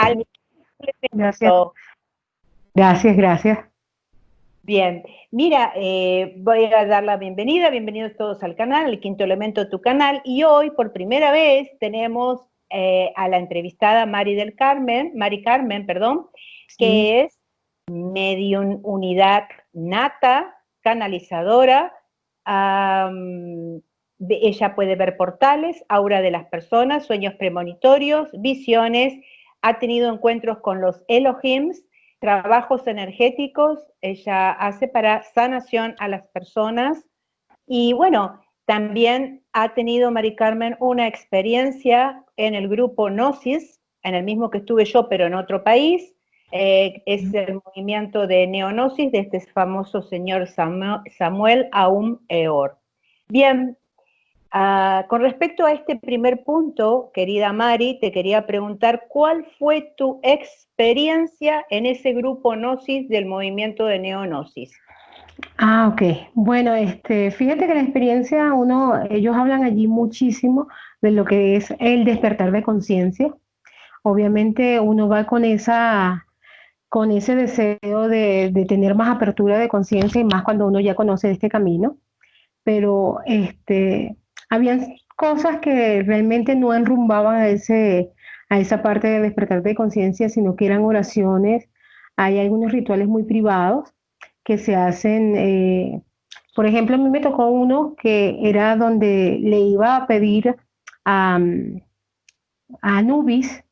tal? Gracias, gracias, gracias. Bien, mira, voy a dar la bienvenida, bienvenidos todos al canal, el Quinto Elemento, tu canal, y hoy por primera vez tenemos a la entrevistada Mari Carmen, perdón, Sí. que es medium unidad nata, canalizadora. Ella puede ver portales, aura de las personas, sueños premonitorios, visiones, ha tenido encuentros con los Elohims, trabajos energéticos, ella hace para sanación a las personas. Y bueno, también ha tenido Mari Carmen una experiencia en el grupo Gnosis, en el mismo que estuve yo, pero en otro país. Es el movimiento de neognosis de este famoso señor Samuel Aum Eor. Bien, con respecto a este primer punto, querida Mari, te quería preguntar, ¿cuál fue tu experiencia en ese grupo Gnosis del movimiento de neognosis? Ok. Bueno, fíjate que la experiencia, ellos hablan allí muchísimo de lo que es el despertar de conciencia. Obviamente uno va con ese deseo de tener más apertura de conciencia y más cuando uno ya conoce este camino. Pero habían cosas que realmente no enrumbaban a esa parte de despertar de conciencia, sino que eran oraciones. Hay algunos rituales muy privados que se hacen. Por ejemplo, a mí me tocó uno que era donde le iba a pedir a, a Anubis.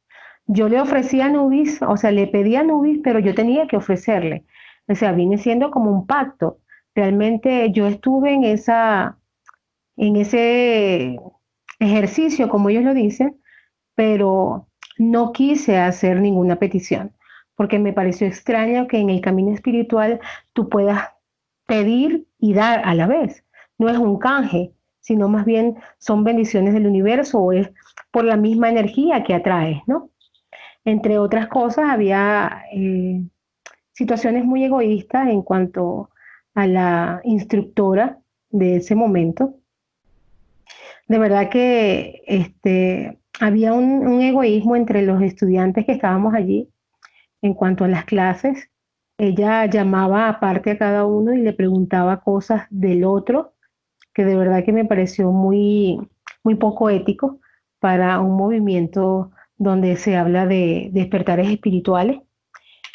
Yo le ofrecí a Anubis, o sea, le pedí a Anubis, pero yo tenía que ofrecerle. O sea, viene siendo como un pacto. Realmente yo estuve en ese ejercicio, como ellos lo dicen, pero no quise hacer ninguna petición, porque me pareció extraño que en el camino espiritual tú puedas pedir y dar a la vez. No es un canje, sino más bien son bendiciones del universo o es por la misma energía que atraes, ¿no? Entre otras cosas, había situaciones muy egoístas en cuanto a la instructora de ese momento. De verdad que había un egoísmo entre los estudiantes que estábamos allí en cuanto a las clases. Ella llamaba aparte a cada uno y le preguntaba cosas del otro, que de verdad que me pareció muy poco ético para un movimiento donde se habla de despertares espirituales,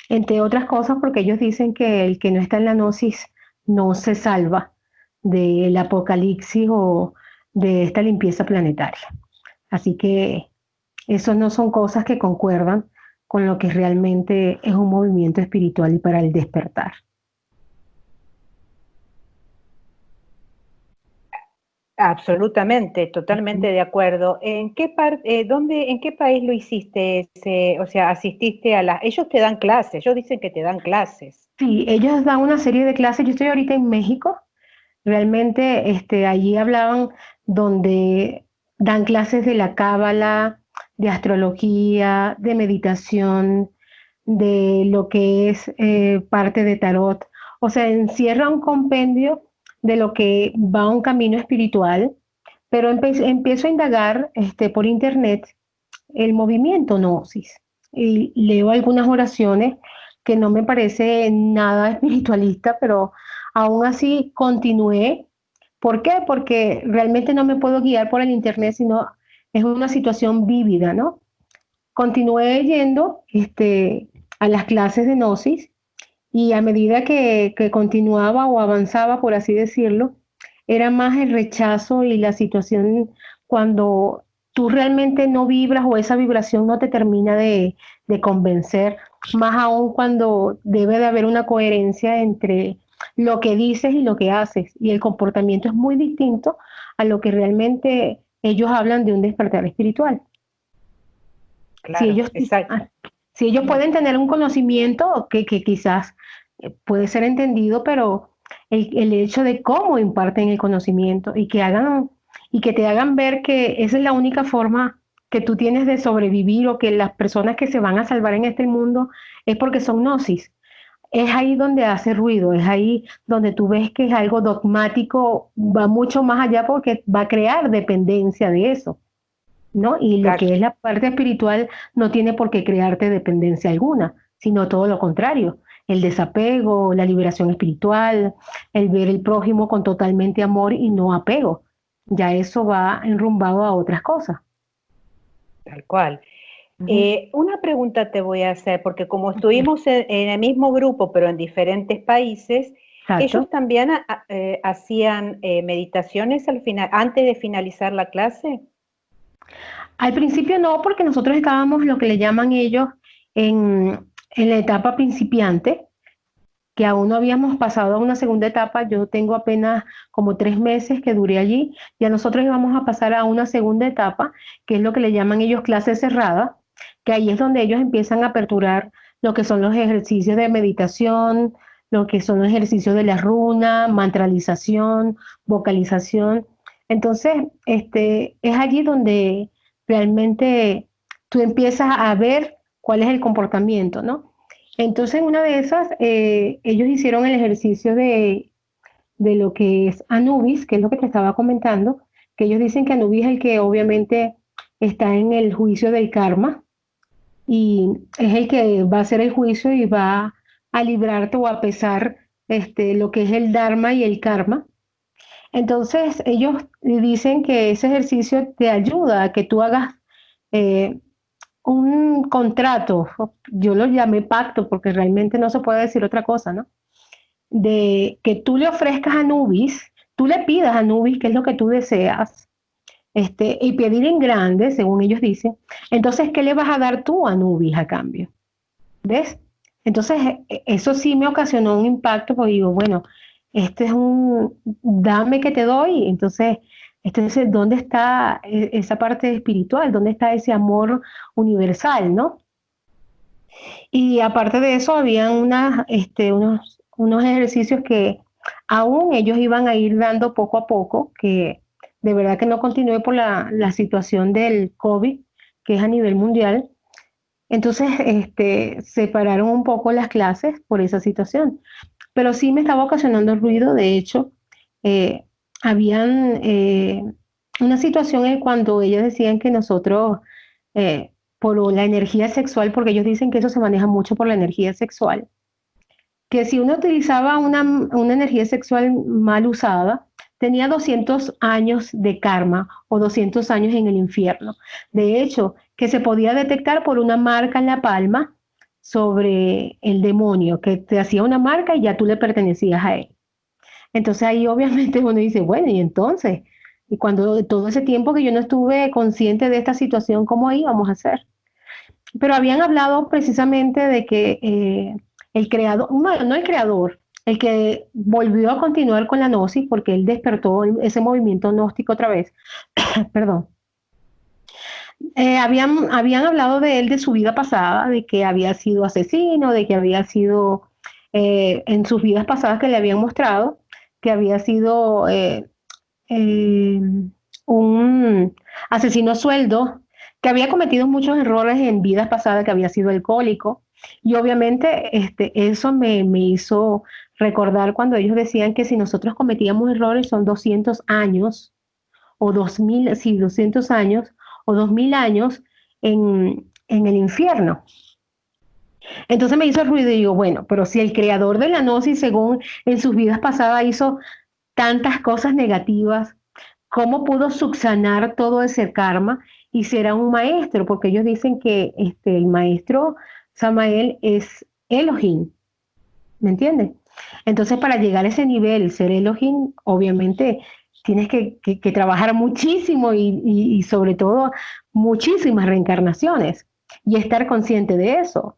entre otras cosas porque ellos dicen que el que no está en la gnosis no se salva del apocalipsis o de esta limpieza planetaria. Así que eso no son cosas que concuerdan con lo que realmente es un movimiento espiritual y para el despertar. Absolutamente, totalmente de acuerdo. ¿En qué en qué país lo hiciste o sea, asististe a ellos te dan clases, ellos dicen que te dan clases. Sí, ellos dan una serie de clases. Yo estoy ahorita en México. Realmente allí hablaban donde dan clases de la cábala, de astrología, de meditación, de lo que es parte de tarot. O sea, encierra un compendio de lo que va a un camino espiritual, pero empiezo a indagar por internet el movimiento Gnosis y leo algunas oraciones que no me parece nada espiritualista, pero aún así continué. ¿Por qué? Porque realmente no me puedo guiar por el internet, sino es una situación vívida, ¿no? Continué yendo a las clases de Gnosis y a medida que continuaba o avanzaba, por así decirlo, era más el rechazo y la situación cuando tú realmente no vibras o esa vibración no te termina de convencer, más aún cuando debe de haber una coherencia entre lo que dices y lo que haces, y el comportamiento es muy distinto a lo que realmente ellos hablan de un despertar espiritual. Si Claro, ellos, exacto. ah, si ellos pueden tener un conocimiento que quizás puede ser entendido, pero el hecho de cómo imparten el conocimiento y que te hagan ver que esa es la única forma que tú tienes de sobrevivir o que las personas que se van a salvar en este mundo es porque son gnosis. Es ahí donde hace ruido, es ahí donde tú ves que es algo dogmático, va mucho más allá porque va a crear dependencia de eso. ¿no? Y lo Claro. que es la parte espiritual no tiene por qué crearte dependencia alguna, sino todo lo contrario. El desapego, la liberación espiritual, el ver el prójimo con totalmente amor y no apego. Ya eso va enrumbado a otras cosas. Tal cual. Ujú. Una pregunta te voy a hacer, porque como estuvimos en el mismo grupo, pero en diferentes países, ¿ellos Exacto. también hacían meditaciones al final, antes de finalizar la clase? Al principio no, porque nosotros estábamos lo que le llaman ellos en la etapa principiante, que aún no habíamos pasado a una segunda etapa. Yo tengo apenas como 3 meses que duré allí. Ya nosotros íbamos a pasar a una segunda etapa, que es lo que le llaman ellos clase cerrada, que ahí es donde ellos empiezan a aperturar lo que son los ejercicios de meditación, lo que son los ejercicios de la runa, mantralización, vocalización. Entonces, es allí donde realmente tú empiezas a ver cuál es el comportamiento, ¿no? Entonces, en una de esas, ellos hicieron el ejercicio de lo que es Anubis, que es lo que te estaba comentando, que ellos dicen que Anubis es el que obviamente está en el juicio del karma y es el que va a hacer el juicio y va a librarte o a pesar lo que es el dharma y el karma. Entonces, ellos dicen que ese ejercicio te ayuda a que tú hagas eh, un contrato, yo lo llamé pacto porque realmente no se puede decir otra cosa, ¿no? De que tú le ofrezcas a Nubis, tú le pidas a Nubis qué es lo que tú deseas, y pedir en grande, según ellos dicen. Entonces, ¿qué le vas a dar tú a Nubis a cambio? ¿Ves? Entonces, eso sí me ocasionó un impacto porque digo, bueno, este es un dame que te doy. Entonces, ¿dónde está esa parte espiritual? ¿Dónde está ese amor universal, no? Y aparte de eso, habían unos ejercicios que aún ellos iban a ir dando poco a poco, que de verdad que no continué por la situación del COVID, que es a nivel mundial. Entonces, separaron un poco las clases por esa situación. Pero sí me estaba ocasionando ruido. De hecho, eh, habían una situación en cuando ellos decían que nosotros, por la energía sexual, porque ellos dicen que eso se maneja mucho por la energía sexual, que si uno utilizaba una energía sexual mal usada, tenía 200 años de karma o 200 años en el infierno. De hecho, que se podía detectar por una marca en la palma sobre el demonio, que te hacía una marca y ya tú le pertenecías a él. Entonces ahí obviamente uno dice, bueno, y entonces, y cuando todo ese tiempo que yo no estuve consciente de esta situación, ¿cómo íbamos a hacer? Pero habían hablado precisamente de que el creador, no el creador, el que volvió a continuar con la gnosis, porque él despertó ese movimiento gnóstico otra vez, perdón, habían hablado de él, de su vida pasada, de que había sido asesino, de que había sido, en sus vidas pasadas que le habían mostrado, que había sido eh, un asesino a sueldo, que había cometido muchos errores en vidas pasadas, que había sido alcohólico. Y obviamente eso me hizo recordar cuando ellos decían que si nosotros cometíamos errores son 200 años o 2000, sí, 200 años o 2000 años en el infierno. Entonces me hizo ruido y digo, bueno, pero si el creador de la gnosis, según en sus vidas pasadas, hizo tantas cosas negativas, ¿cómo pudo subsanar todo ese karma y será un maestro? Porque ellos dicen que el maestro Samael es Elohim, ¿me entiendes? Entonces, para llegar a ese nivel, ser Elohim, obviamente tienes que trabajar muchísimo y sobre todo muchísimas reencarnaciones y estar consciente de eso.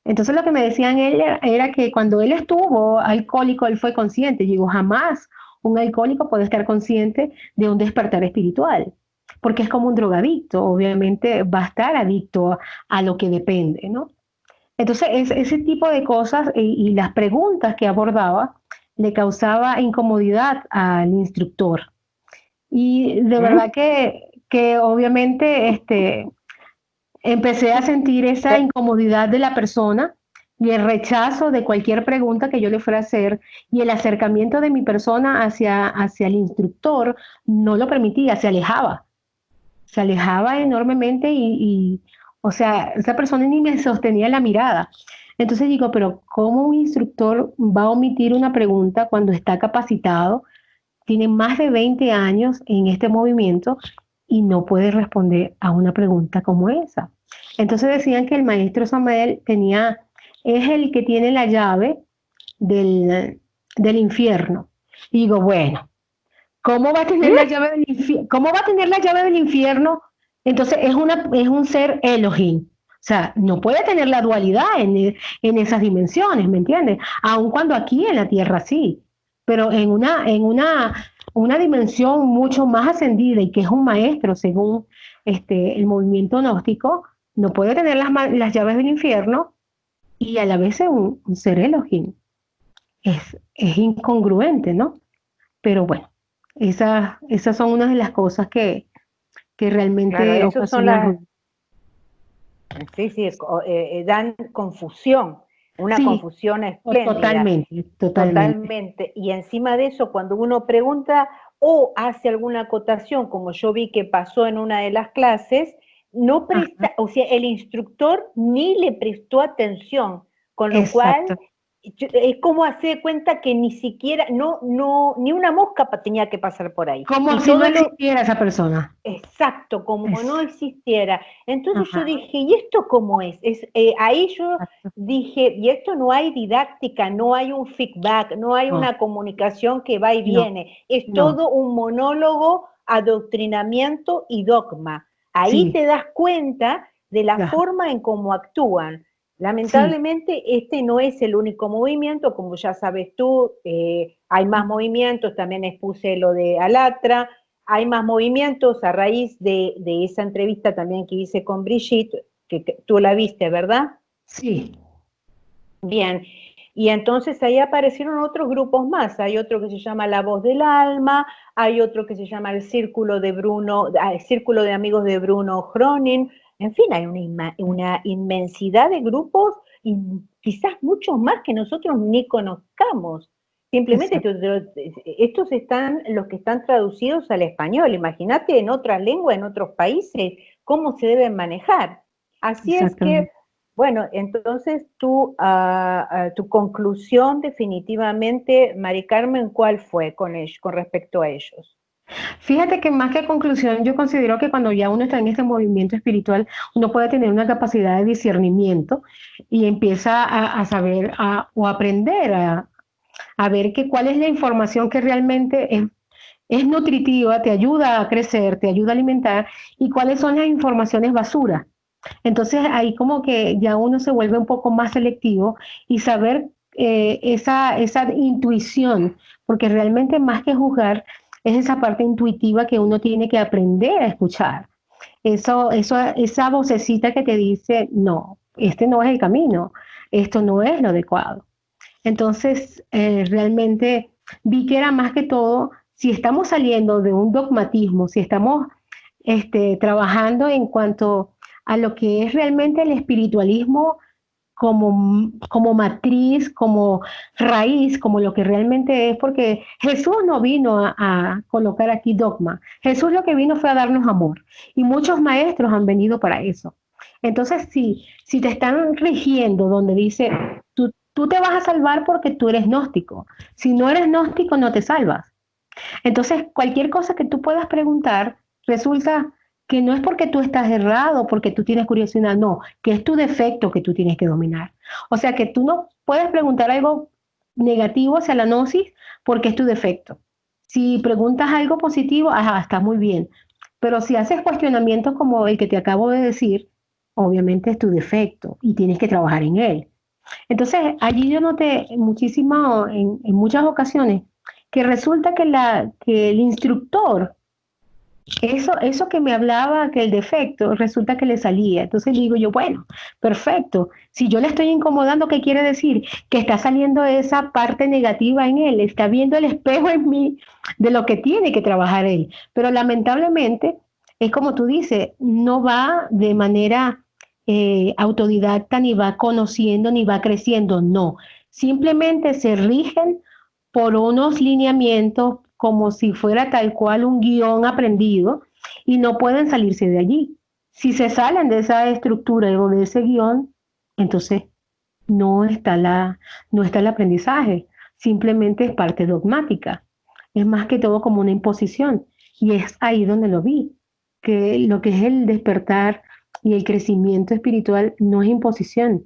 Entonces lo que me decían él era que cuando él estuvo alcohólico, él fue consciente. Yo digo, jamás un alcohólico puede estar consciente de un despertar espiritual, porque es como un drogadicto, obviamente va a estar adicto a lo que depende, ¿no? Entonces ese tipo de cosas y las preguntas que abordaba le causaba incomodidad al instructor. Y de verdad ¿Mm? que obviamente empecé a sentir esa Pe- incomodidad de la persona y el rechazo de cualquier pregunta que yo le fuera a hacer y el acercamiento de mi persona hacia el instructor no lo permitía, se alejaba. se alejaba enormemente o sea, esa persona ni me sostenía la mirada. Entonces digo, pero ¿cómo un instructor va a omitir una pregunta cuando está capacitado, tiene más de 20 años en este movimiento y no puede responder a una pregunta como esa? Entonces decían que el maestro Samael es el que tiene la llave del infierno. Y digo, bueno, ¿cómo va a tener la llave del infierno? ¿Cómo va a tener la llave del infierno? Entonces es un ser Elohim. O sea, no puede tener la dualidad en esas dimensiones, ¿me entiendes? Aun cuando aquí en la Tierra sí, pero una dimensión mucho más ascendida y que es un maestro según el movimiento gnóstico, no puede tener las llaves del infierno y a la vez es un ser Elohim. Es incongruente, ¿no? Pero bueno, esas son una de las cosas que Claro, realmente esos son ocasionan ruido. sí, sí, dan confusión, una Sí, confusión espléndida, totalmente, totalmente. totalmente. Y encima de eso, cuando uno pregunta o hace alguna acotación, como yo vi que pasó en una de las clases, no Ajá, presta, o sea, el instructor ni le prestó atención, con lo cual exacto. es como hacer cuenta que ni siquiera, ni una mosca tenía que pasar por ahí. Como Y si no todo lo, existiera esa persona. exacto, como Es, no existiera. Entonces yo ajá, dije, ¿y esto cómo es? Ahí yo exacto. dije, y esto no hay didáctica, no hay un feedback, no hay No, una comunicación que va y no, viene, es no. todo un monólogo, adoctrinamiento y dogma. Ahí Sí, te das cuenta de la ajá, forma en cómo actúan. sí, Lamentablemente, este no es el único movimiento, como ya sabes tú, hay más movimientos, también expuse lo de Alatra, hay más movimientos a raíz de esa entrevista también que hice con Brigitte, que tú la viste, ¿verdad? sí. Bien, y entonces ahí aparecieron otros grupos más. Hay otro que se llama La Voz del Alma, hay otro que se llama el Círculo de Bruno, el Círculo de Amigos de Bruno Groening. En fin, hay una inmensidad de grupos y quizás muchos más que nosotros ni conozcamos. Simplemente Exacto. estos están los que están traducidos al español. Imagínate en otras lenguas, en otros países, cómo se deben manejar. Así es que Exactamente. bueno, entonces tu conclusión definitivamente, Mari Carmen, ¿cuál fue con respecto a ellos? Fíjate que más que conclusión, yo considero que cuando ya uno está en este movimiento espiritual, uno puede tener una capacidad de discernimiento y empieza a saber o aprender a ver cuál es la información que realmente es nutritiva, te ayuda a crecer, te ayuda a alimentar y cuáles son las informaciones basura. Entonces ahí como que ya uno se vuelve un poco más selectivo y saber esa intuición, porque realmente más que juzgar es esa parte intuitiva que uno tiene que aprender a escuchar. Esa vocecita que te dice, no, este no es el camino, esto no es lo adecuado. Entonces, realmente vi que era más que todo, si estamos saliendo de un dogmatismo, si estamos trabajando en cuanto a lo que es realmente el espiritualismo como matriz, como raíz, como lo que realmente es, porque Jesús no vino a colocar aquí dogma. Jesús lo que vino fue a darnos amor. Y muchos maestros han venido para eso. Entonces, si te están rigiendo donde dice, tú te vas a salvar porque tú eres gnóstico. Si no eres gnóstico, no te salvas. Entonces, cualquier cosa que tú puedas preguntar, resulta que no es porque tú estás errado, porque tú tienes curiosidad, no, que es tu defecto que tú tienes que dominar. O sea, que tú no puedes preguntar algo negativo hacia la gnosis porque es tu defecto. Si preguntas algo positivo, ajá, está muy bien. Pero si haces cuestionamientos como el que te acabo de decir, obviamente es tu defecto y tienes que trabajar en él. Entonces, allí yo noté muchísimo, en muchas ocasiones, que resulta que el instructor, eso que me hablaba, que el defecto, resulta que le salía. Entonces digo yo, bueno, perfecto. Si yo le estoy incomodando, ¿qué quiere decir? Que está saliendo esa parte negativa en él, está viendo el espejo en mí de lo que tiene que trabajar él. Pero lamentablemente, es como tú dices, no va de manera autodidacta, ni va conociendo, ni va creciendo, no. Simplemente se rigen por unos lineamientos como si fuera tal cual un guión aprendido y no pueden salirse de allí. Si se salen de esa estructura o de ese guión, entonces no está no está el aprendizaje, simplemente es parte dogmática. Es más que todo como una imposición. Y es ahí donde lo vi, que lo que es el despertar y el crecimiento espiritual no es imposición,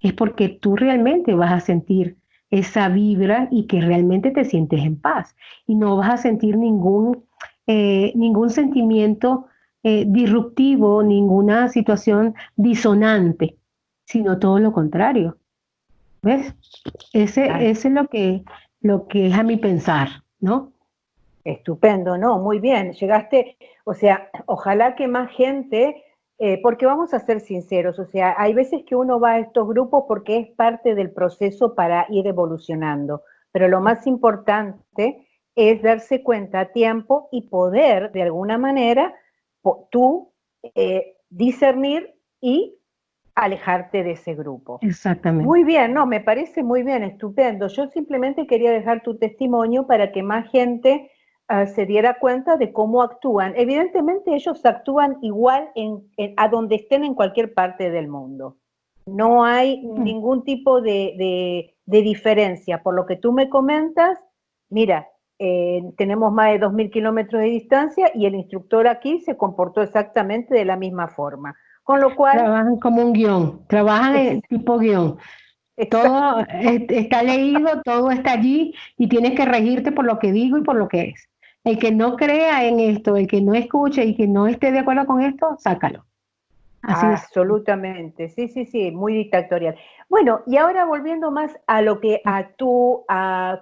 es porque tú realmente vas a sentir esa vibra y que realmente te sientes en paz y no vas a sentir ningún sentimiento disruptivo, ninguna situación disonante, sino todo lo contrario. ¿Ves? Ah, Ese es lo que es a mi pensar, ¿no? estupendo, ¿no? Muy bien, llegaste, o sea, ojalá que más gente, porque vamos a ser sinceros, o sea, hay veces que uno va a estos grupos porque es parte del proceso para ir evolucionando, pero lo más importante es darse cuenta a tiempo y poder, de alguna manera, tú discernir y alejarte de ese grupo. Muy Exactamente. bien, no, me parece muy bien, estupendo. Yo simplemente quería dejar tu testimonio para que más gente se diera cuenta de cómo actúan. Evidentemente ellos actúan igual a donde estén en cualquier parte del mundo. No hay Mm. ningún tipo de diferencia. Por lo que tú me comentas, mira, tenemos más de 2000 kilómetros de distancia y el instructor aquí se comportó exactamente de la misma forma. Con lo cual, Trabajan como un guión, trabajan es en tipo guión. Todo exacto. está leído, todo está allí y tienes que regirte por lo que digo y por lo que es. El que no crea en esto, el que no escuche y que no esté de acuerdo con esto, sácalo. Así es. Absolutamente, sí, sí, sí, muy dictatorial. Bueno, y ahora volviendo más a lo que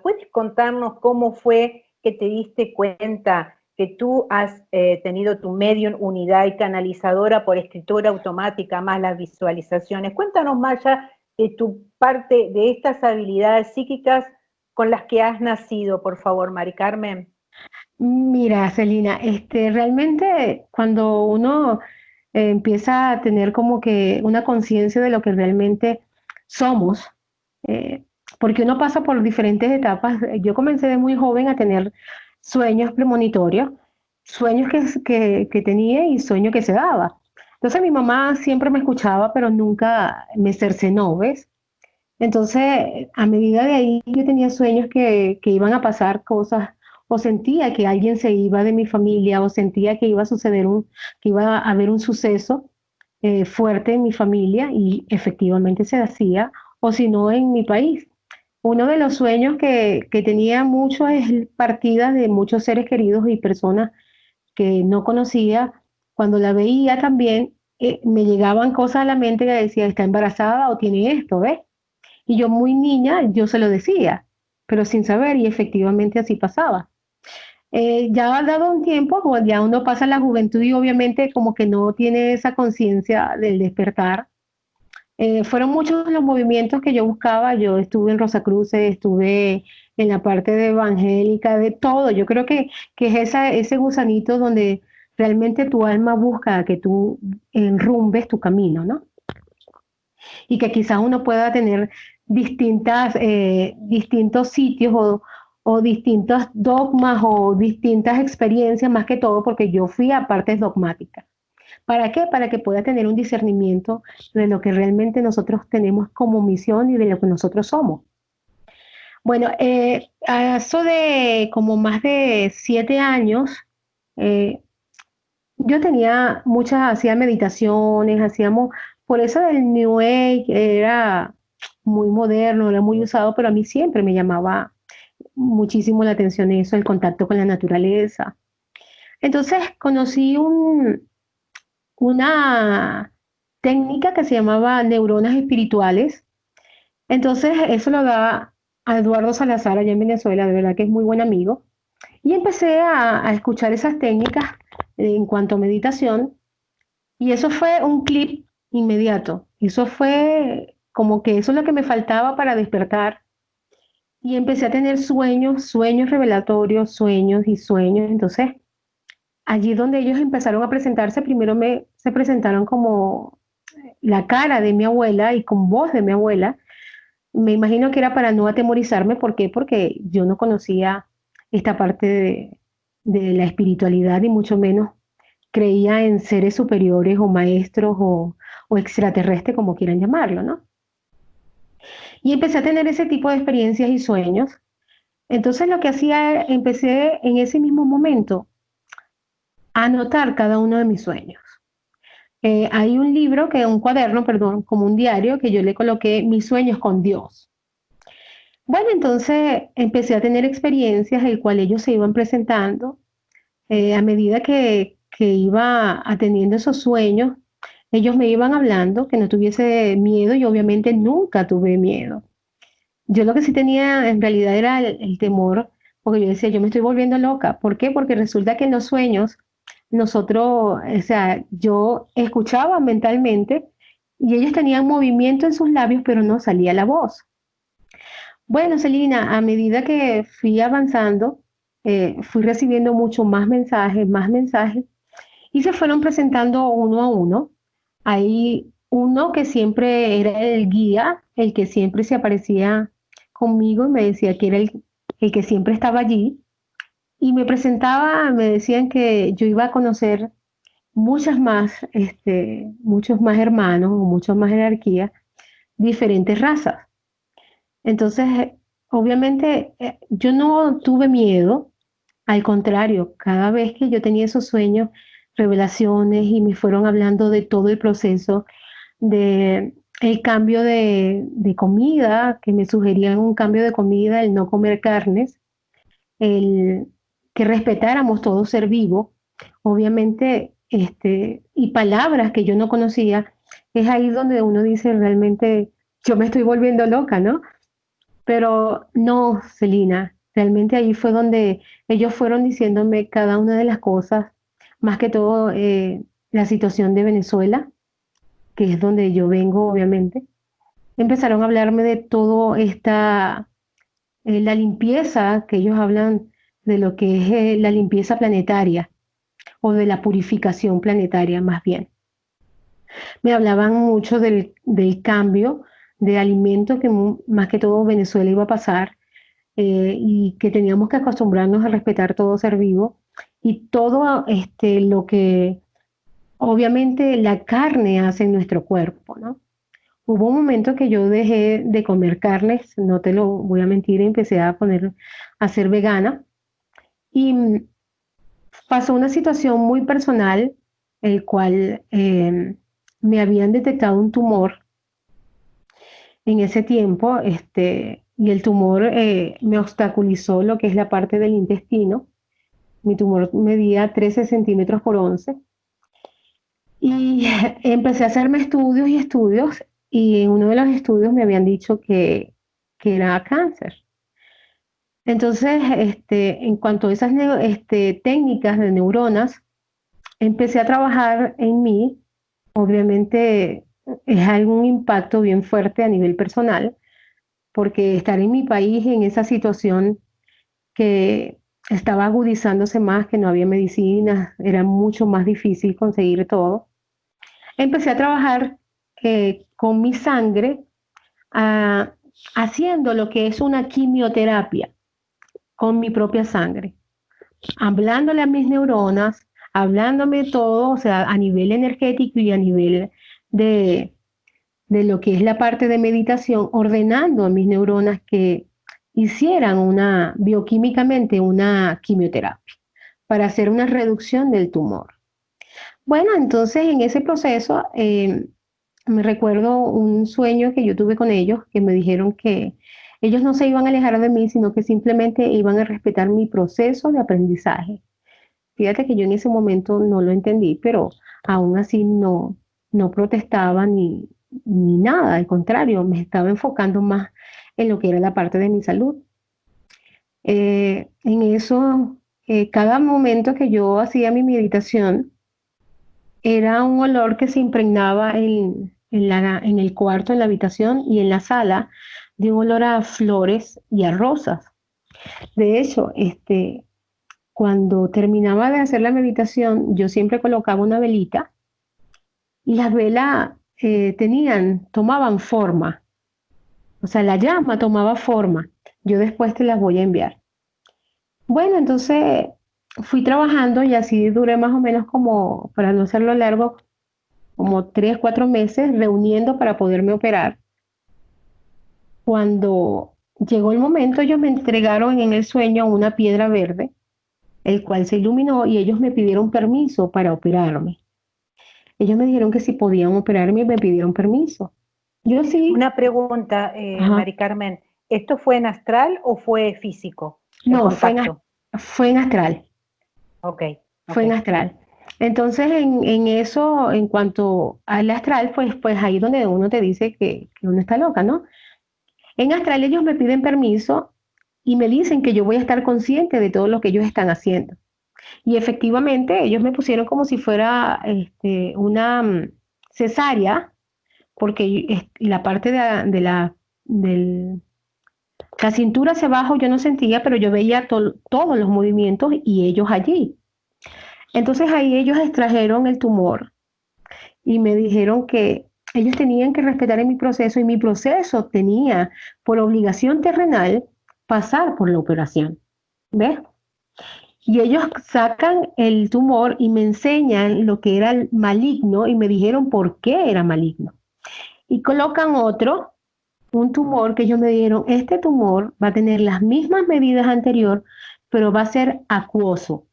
¿puedes contarnos cómo fue que te diste cuenta que tú has tenido tu medium unidad y canalizadora por escritura automática más las visualizaciones? Cuéntanos más ya de tu parte de estas habilidades psíquicas con las que has nacido, por favor, Mari Carmen. Mira, Celina, realmente cuando uno empieza a tener como que una conciencia de lo que realmente somos, eh, porque uno pasa por diferentes etapas. Yo comencé de muy joven a tener sueños premonitorios, sueños que tenía y sueños que se daba. Entonces mi mamá siempre me escuchaba, pero nunca me cercenó, ¿ves? Entonces, a medida de ahí, yo tenía sueños que iban a pasar cosas, o sentía que alguien se iba de mi familia, o sentía que iba a suceder que iba a haber un suceso fuerte en mi familia, y efectivamente se hacía, o si no, en mi país. Uno de los sueños que tenía mucho es partida de muchos seres queridos y personas que no conocía. Cuando la veía también, me llegaban cosas a la mente que decía, está embarazada o tiene esto, ¿ves? Y yo muy niña, yo se lo decía, pero sin saber, y efectivamente así pasaba. Ya dado un tiempo, pues ya uno pasa la juventud y obviamente como que no tiene esa conciencia del despertar. Fueron muchos los movimientos que yo buscaba. Yo estuve en Rosacruces, estuve en la parte de evangélica, de todo. Yo creo que es ese gusanito donde realmente tu alma busca que tú enrumbes tu camino, ¿no? Y que quizás uno pueda tener distintos sitios o distintos dogmas o distintas experiencias, más que todo porque yo fui a partes dogmáticas. ¿Para qué? Para que pueda tener un discernimiento de lo que realmente nosotros tenemos como misión y de lo que nosotros somos. Bueno, a eso de como más de 7 años, eh, yo tenía hacía meditaciones, hacíamos, por eso el New Age era muy moderno, era muy usado, pero a mí siempre me llamaba muchísimo la atención eso, el contacto con la naturaleza. Entonces conocí una técnica que se llamaba neuronas espirituales. Entonces eso lo da a Eduardo Salazar allá en Venezuela, de verdad que es muy buen amigo. Y empecé a escuchar esas técnicas en cuanto a meditación. Y eso fue un clip inmediato. Eso fue como que eso es lo que me faltaba para despertar. Y empecé a tener sueños, sueños revelatorios, sueños y sueños. Entonces, allí donde ellos empezaron a presentarse, primero se presentaron como la cara de mi abuela y con voz de mi abuela. Me imagino que era para no atemorizarme. ¿Por qué? Porque yo no conocía esta parte de la espiritualidad y mucho menos creía en seres superiores o maestros o extraterrestres, como quieran llamarlo, ¿no? Y empecé a tener ese tipo de experiencias y sueños. Entonces lo que hacía, empecé en ese mismo momento a anotar cada uno de mis sueños. Hay un libro, un cuaderno, perdón, como un diario, que yo le coloqué mis sueños con Dios. Bueno, entonces empecé a tener experiencias, el cual ellos se iban presentando. A medida que iba atendiendo esos sueños, ellos me iban hablando que no tuviese miedo y obviamente nunca tuve miedo. Yo lo que sí tenía en realidad era el temor, porque yo decía, yo me estoy volviendo loca. ¿Por qué? Porque resulta que en los sueños nosotros, o sea, yo escuchaba mentalmente y ellos tenían movimiento en sus labios, pero no salía la voz. Bueno, Celina, a medida que fui avanzando, fui recibiendo mucho más mensajes, y se fueron presentando uno a uno. Hay uno que siempre era el guía, el que siempre se aparecía conmigo y me decía que era el que siempre estaba allí. Y me presentaba, me decían que yo iba a conocer muchos más hermanos o muchas más jerarquías, diferentes razas. Entonces, obviamente, yo no tuve miedo, al contrario, cada vez que yo tenía esos sueños, revelaciones y me fueron hablando de todo el proceso, de el cambio de comida, que me sugerían un cambio de comida, el no comer carnes, el que respetáramos todo ser vivo, obviamente, y palabras que yo no conocía, es ahí donde uno dice realmente, yo me estoy volviendo loca, ¿no? Pero no, Celina, realmente ahí fue donde ellos fueron diciéndome cada una de las cosas, más que todo la situación de Venezuela, que es donde yo vengo, obviamente. Empezaron a hablarme de todo la limpieza, que ellos hablan de lo que es la limpieza planetaria o de la purificación planetaria, más bien. Me hablaban mucho del cambio de alimentos que más que todo Venezuela iba a pasar, y que teníamos que acostumbrarnos a respetar todo ser vivo y todo lo que obviamente la carne hace en nuestro cuerpo, ¿no? Hubo un momento que yo dejé de comer carnes, no te lo voy a mentir, empecé a ser vegana y pasó una situación muy personal, el cual me habían detectado un tumor en ese tiempo, y el tumor me obstaculizó lo que es la parte del intestino. Mi tumor medía 13 centímetros por 11 y empecé a hacerme estudios y estudios y en uno de los estudios me habían dicho que era cáncer. Entonces, en cuanto a esas técnicas de neuronas, empecé a trabajar en mí. Obviamente es algún impacto bien fuerte a nivel personal, porque estar en mi país en esa situación que estaba agudizándose más, que no había medicinas, era mucho más difícil conseguir todo. Empecé a trabajar con mi sangre, ah, haciendo lo que es una quimioterapia con mi propia sangre, hablándole a mis neuronas, hablándome todo, o sea, a nivel energético y a nivel de, de lo que es la parte de meditación, ordenando a mis neuronas que hicieran bioquímicamente una quimioterapia para hacer una reducción del tumor. Bueno, entonces en ese proceso me recuerdo un sueño que yo tuve con ellos, que me dijeron que ellos no se iban a alejar de mí, sino que simplemente iban a respetar mi proceso de aprendizaje. Fíjate que yo en ese momento no lo entendí, pero aún así no protestaba ni nada, al contrario, me estaba enfocando más en lo que era la parte de mi salud. En eso, cada momento que yo hacía mi meditación, era un olor que se impregnaba en el cuarto, en la habitación y en la sala, de un olor a flores y a rosas. De hecho, cuando terminaba de hacer la meditación, yo siempre colocaba una velita y las velas tomaban forma, o sea, la llama tomaba forma. Yo después te las voy a enviar. Bueno, entonces fui trabajando y así duré más o menos como, para no hacerlo largo, como 3, 4 meses reuniendo para poderme operar. Cuando llegó el momento, ellos me entregaron en el sueño una piedra verde, el cual se iluminó y ellos me pidieron permiso para operarme. Ellos me dijeron que si podían operarme y me pidieron permiso. Yo sí, Una pregunta, ajá. Mari Carmen, ¿esto fue en astral o fue físico, el No, contacto? fue en astral, Ok, fue ok. en astral. Entonces, en eso, en cuanto al astral, pues ahí donde uno te dice que uno está loca, ¿no? En astral ellos me piden permiso y me dicen que yo voy a estar consciente de todo lo que ellos están haciendo. Y efectivamente, ellos me pusieron como si fuera una cesárea, porque la parte de la cintura hacia abajo yo no sentía, pero yo veía todos los movimientos y ellos allí. Entonces ahí ellos extrajeron el tumor y me dijeron que ellos tenían que respetar en mi proceso y mi proceso tenía por obligación terrenal pasar por la operación. ¿Ves? Y ellos sacan el tumor y me enseñan lo que era el maligno y me dijeron por qué era maligno. Y colocan otro, un tumor que ellos me dijeron, este tumor va a tener las mismas medidas anterior, pero va a ser acuoso.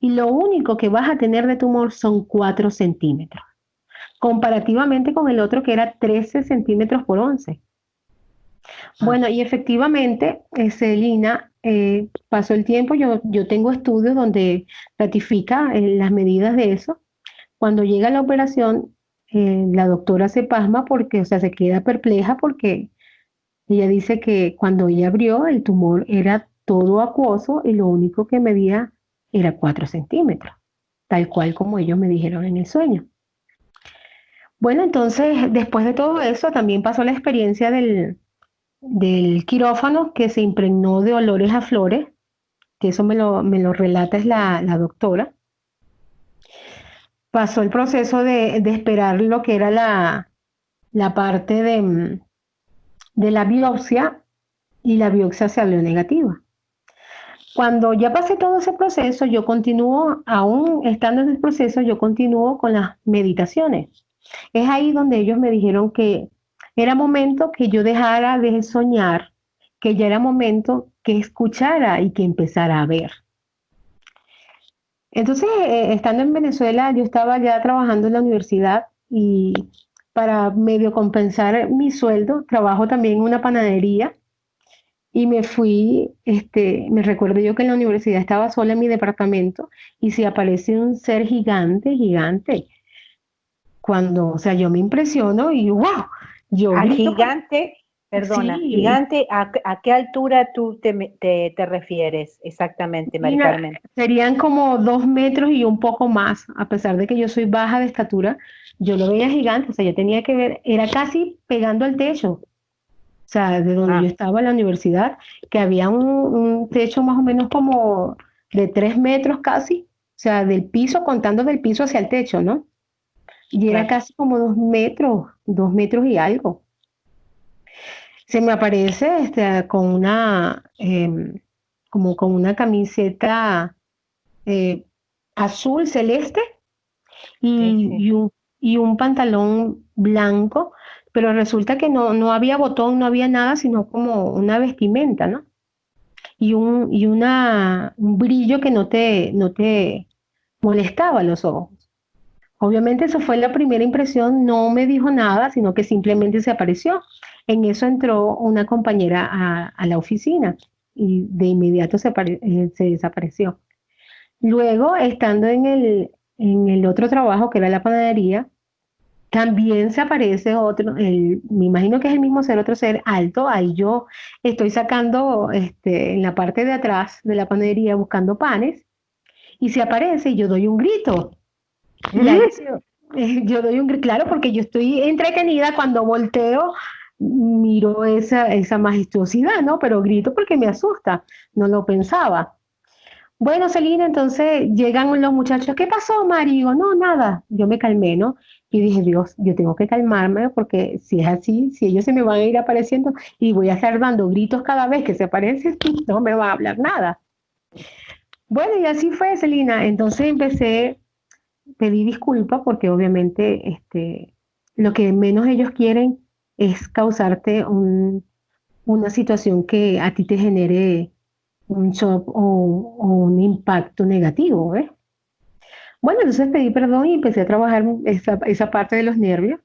Y lo único que vas a tener de tumor son 4 centímetros, comparativamente con el otro que era 13 centímetros por 11. Ah, Bueno, y efectivamente, Celina, pasó el tiempo, yo tengo estudios donde ratifica las medidas de eso. Cuando llega la operación, la doctora se pasma porque, o sea, se queda perpleja porque ella dice que cuando ella abrió, el tumor era todo acuoso y lo único que medía era 4 centímetros, tal cual como ellos me dijeron en el sueño. Bueno, entonces, después de todo eso, también pasó la experiencia del quirófano que se impregnó de olores a flores, que eso me lo relata es la doctora. Pasó el proceso de esperar lo que era la parte de la biopsia y la biopsia salió negativa. Cuando ya pasé todo ese proceso, yo continúo, aún estando en el proceso, yo continúo con las meditaciones. Es ahí donde ellos me dijeron que era momento que yo dejara de soñar, que ya era momento que escuchara y que empezara a ver. Entonces, estando en Venezuela, yo estaba ya trabajando en la universidad y para medio compensar mi sueldo, trabajo también en una panadería y me fui, me recuerdo yo que en la universidad estaba sola en mi departamento y se aparece un ser gigante, gigante. Cuando, o sea, yo me impresiono y wow, yo a grito, gigante, perdona, sí, gigante, ¿a qué altura tú te refieres exactamente, Mari Mira, Carmen? serían como 2 metros y un poco más, a pesar de que yo soy baja de estatura, yo lo veía gigante, o sea, yo tenía que ver, era casi pegando al techo, o sea, de donde yo Ah, estaba en la universidad, que había un techo más o menos como de 3 metros casi, o sea, del piso, contando del piso hacia el techo, ¿no? Y era claro. casi como 2 metros y algo. Se me aparece con como con una camiseta eh, azul celeste Sí, y, sí. y un, y un pantalón blanco, pero resulta que no había botón, no había nada, sino como una vestimenta, ¿no? Un brillo que no te molestaba los ojos. Obviamente eso fue la primera impresión, no me dijo nada, sino que simplemente se apareció. En eso entró una compañera a la oficina y de inmediato se desapareció. Luego, estando en el otro trabajo, que era la panadería, también se aparece otro, me imagino que es el mismo ser, otro ser alto. Ahí yo estoy sacando en la parte de atrás de la panadería buscando panes y se aparece y yo doy un grito. Y ahí sí, yo doy un grito, claro, porque yo estoy entretenida cuando volteo, miro esa majestuosidad, ¿no? Pero grito porque me asusta, no lo pensaba. Bueno, Celina, entonces llegan los muchachos, ¿qué pasó, Mari? Digo, no, nada, yo me calmé, ¿no? Y dije, Dios, yo tengo que calmarme porque si es así, si ellos se me van a ir apareciendo y voy a estar dando gritos cada vez que se aparecen, no me va a hablar nada. Bueno, y así fue, Celina. Entonces pedí disculpas porque obviamente lo que menos ellos quieren es causarte una situación que a ti te genere un shock o un impacto negativo, ¿ves? Bueno, entonces pedí perdón y empecé a trabajar esa parte de los nervios.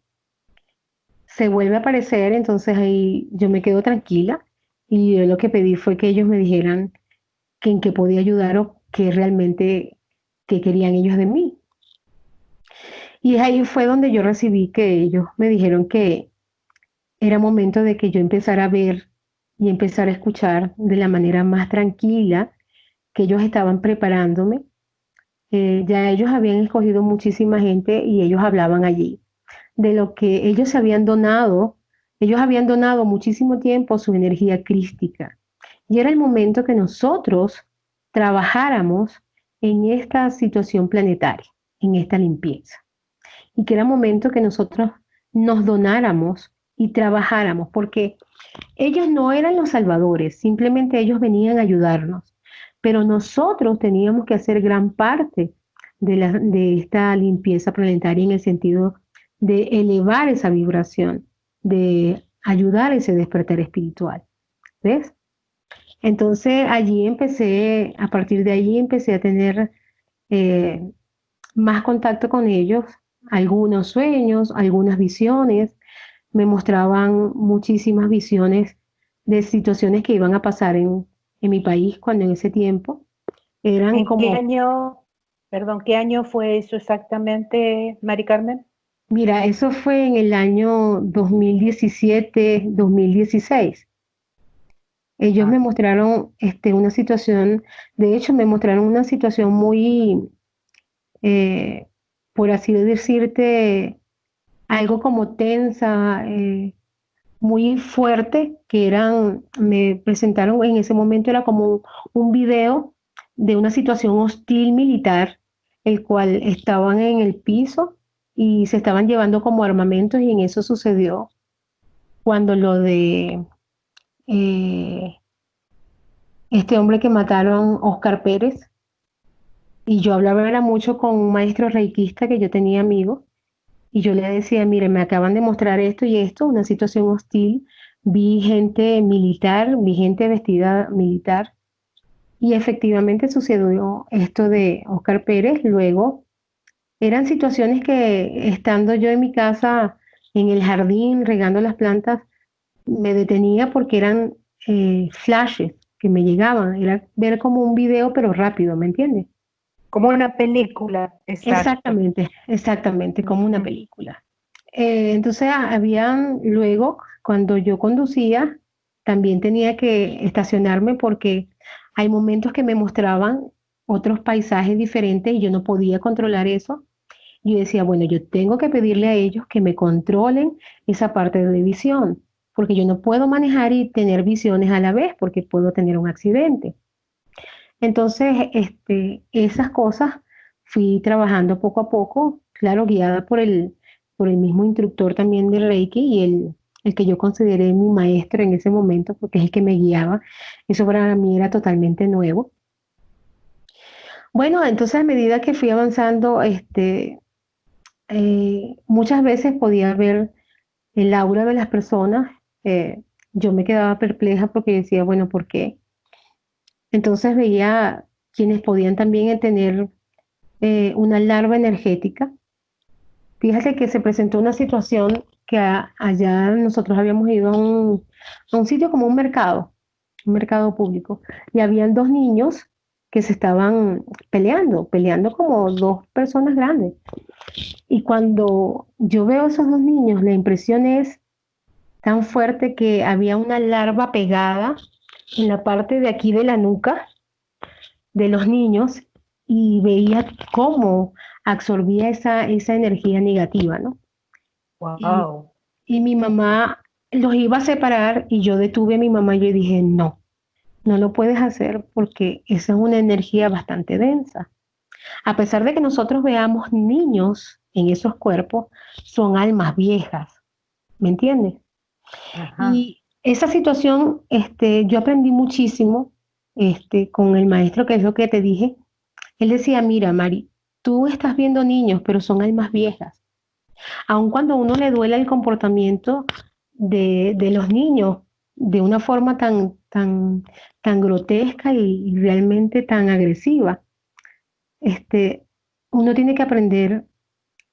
Se vuelve a aparecer, entonces ahí yo me quedo tranquila y yo lo que pedí fue que ellos me dijeran que en qué podía ayudar o qué realmente qué querían ellos de mí. Y ahí fue donde yo recibí que ellos me dijeron que era momento de que yo empezara a ver y empezar a escuchar de la manera más tranquila, que ellos estaban preparándome. Ya ellos habían escogido muchísima gente y ellos hablaban allí de lo que ellos habían donado muchísimo tiempo su energía crística. Y era el momento que nosotros trabajáramos en esta situación planetaria, en esta limpieza. Y que era momento que nosotros nos donáramos y trabajáramos, porque ellos no eran los salvadores, simplemente ellos venían a ayudarnos. Pero nosotros teníamos que hacer gran parte de esta limpieza planetaria en el sentido de elevar esa vibración, de ayudar a ese despertar espiritual. ¿Ves? Entonces a partir de allí empecé a tener eh, más contacto con ellos, algunos sueños, algunas visiones, me mostraban muchísimas visiones de situaciones que iban a pasar en mi país cuando en ese tiempo eran ¿En qué como, año, perdón, qué año fue eso exactamente, Mari Carmen? mira, eso fue en el año 2017, 2016. Ellos me Ah, mostraron una situación, de hecho me mostraron una situación muy, eh, por así decirte, algo como tensa, muy fuerte, me presentaron en ese momento, era como un video de una situación hostil militar, el cual estaban en el piso y se estaban llevando como armamentos y en eso sucedió cuando lo de eh, este hombre que mataron, Oscar Pérez, y yo hablaba era mucho con un maestro reikista que yo tenía amigo. Y yo le decía, mire, me acaban de mostrar esto y esto, una situación hostil. Vi gente militar, vi gente vestida militar. Y efectivamente sucedió esto de Oscar Pérez. Luego, eran situaciones que estando yo en mi casa, en el jardín, regando las plantas, me detenía porque eran flashes que me llegaban. Era ver como un video, pero rápido, ¿me entiendes? como una película, exacto. Exactamente, exactamente, como una Ujú. película. Entonces, habían luego, cuando yo conducía, también tenía que estacionarme porque hay momentos que me mostraban otros paisajes diferentes y yo no podía controlar eso. Yo decía, bueno, yo tengo que pedirle a ellos que me controlen esa parte de visión, porque yo no puedo manejar y tener visiones a la vez porque puedo tener un accidente. Entonces, esas cosas fui trabajando poco a poco, claro, guiada por el mismo instructor también de Reiki y el que yo consideré mi maestro en ese momento, porque es el que me guiaba. Eso para mí era totalmente nuevo. Bueno, entonces a medida que fui avanzando, muchas veces podía ver el aura de las personas. Yo me quedaba perpleja porque decía, bueno, ¿por qué? Entonces veía quienes podían también tener una larva energética. Fíjate que se presentó una situación que allá nosotros habíamos ido a un sitio como un mercado público, y habían dos niños que se estaban peleando como dos personas grandes. Y cuando yo veo a esos dos niños, la impresión es tan fuerte que había una larva pegada en la parte de aquí de la nuca de los niños y veía cómo absorbía esa energía negativa, ¿no? Y, Wow. y mi mamá los iba a separar y yo detuve a mi mamá y yo dije, no, no lo puedes hacer porque esa es una energía bastante densa. A pesar de que nosotros veamos niños en esos cuerpos, son almas viejas, ¿me entiendes? Ajá. Y esa situación, yo aprendí muchísimo con el maestro, que es lo que te dije, él decía, mira, Mari, tú estás viendo niños, pero son almas viejas. Aun cuando a uno le duele el comportamiento de los niños de una forma tan grotesca y realmente tan agresiva, este, uno tiene que aprender